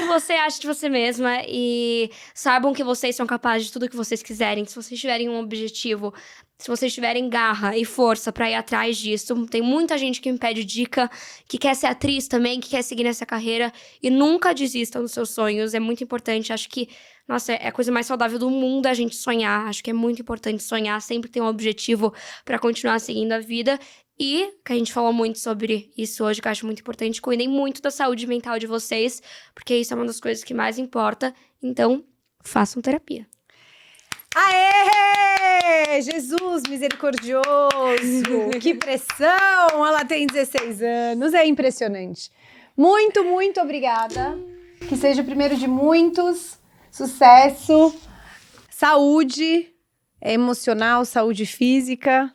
você acha de você mesma. E saibam que vocês são capazes de tudo que vocês quiserem. Se vocês tiverem um objetivo, se vocês tiverem garra e força pra ir atrás disso. Tem muita gente que me pede dica, que quer ser atriz também, que quer seguir nessa carreira. E nunca desistam dos seus sonhos, é muito importante. Acho que, nossa, é a coisa mais saudável do mundo a gente sonhar. Acho que é muito importante sonhar, sempre ter um objetivo pra continuar seguindo a vida. E, que a gente falou muito sobre isso hoje, que eu acho muito importante, cuidem muito da saúde mental de vocês, porque isso é uma das coisas que mais importa. Então, façam terapia. Aê! Jesus misericordioso! Que pressão! Ela tem 16 anos, é impressionante. Muito, muito obrigada. Que seja o primeiro de muitos. Sucesso, saúde emocional, saúde física.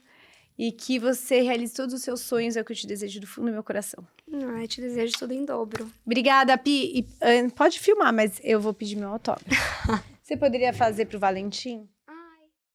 E que você realize todos os seus sonhos, é o que eu te desejo do fundo do meu coração. Eu te desejo tudo em dobro. Obrigada, Pi. Pode filmar, mas eu vou pedir meu autógrafo. Você poderia fazer pro Valentim?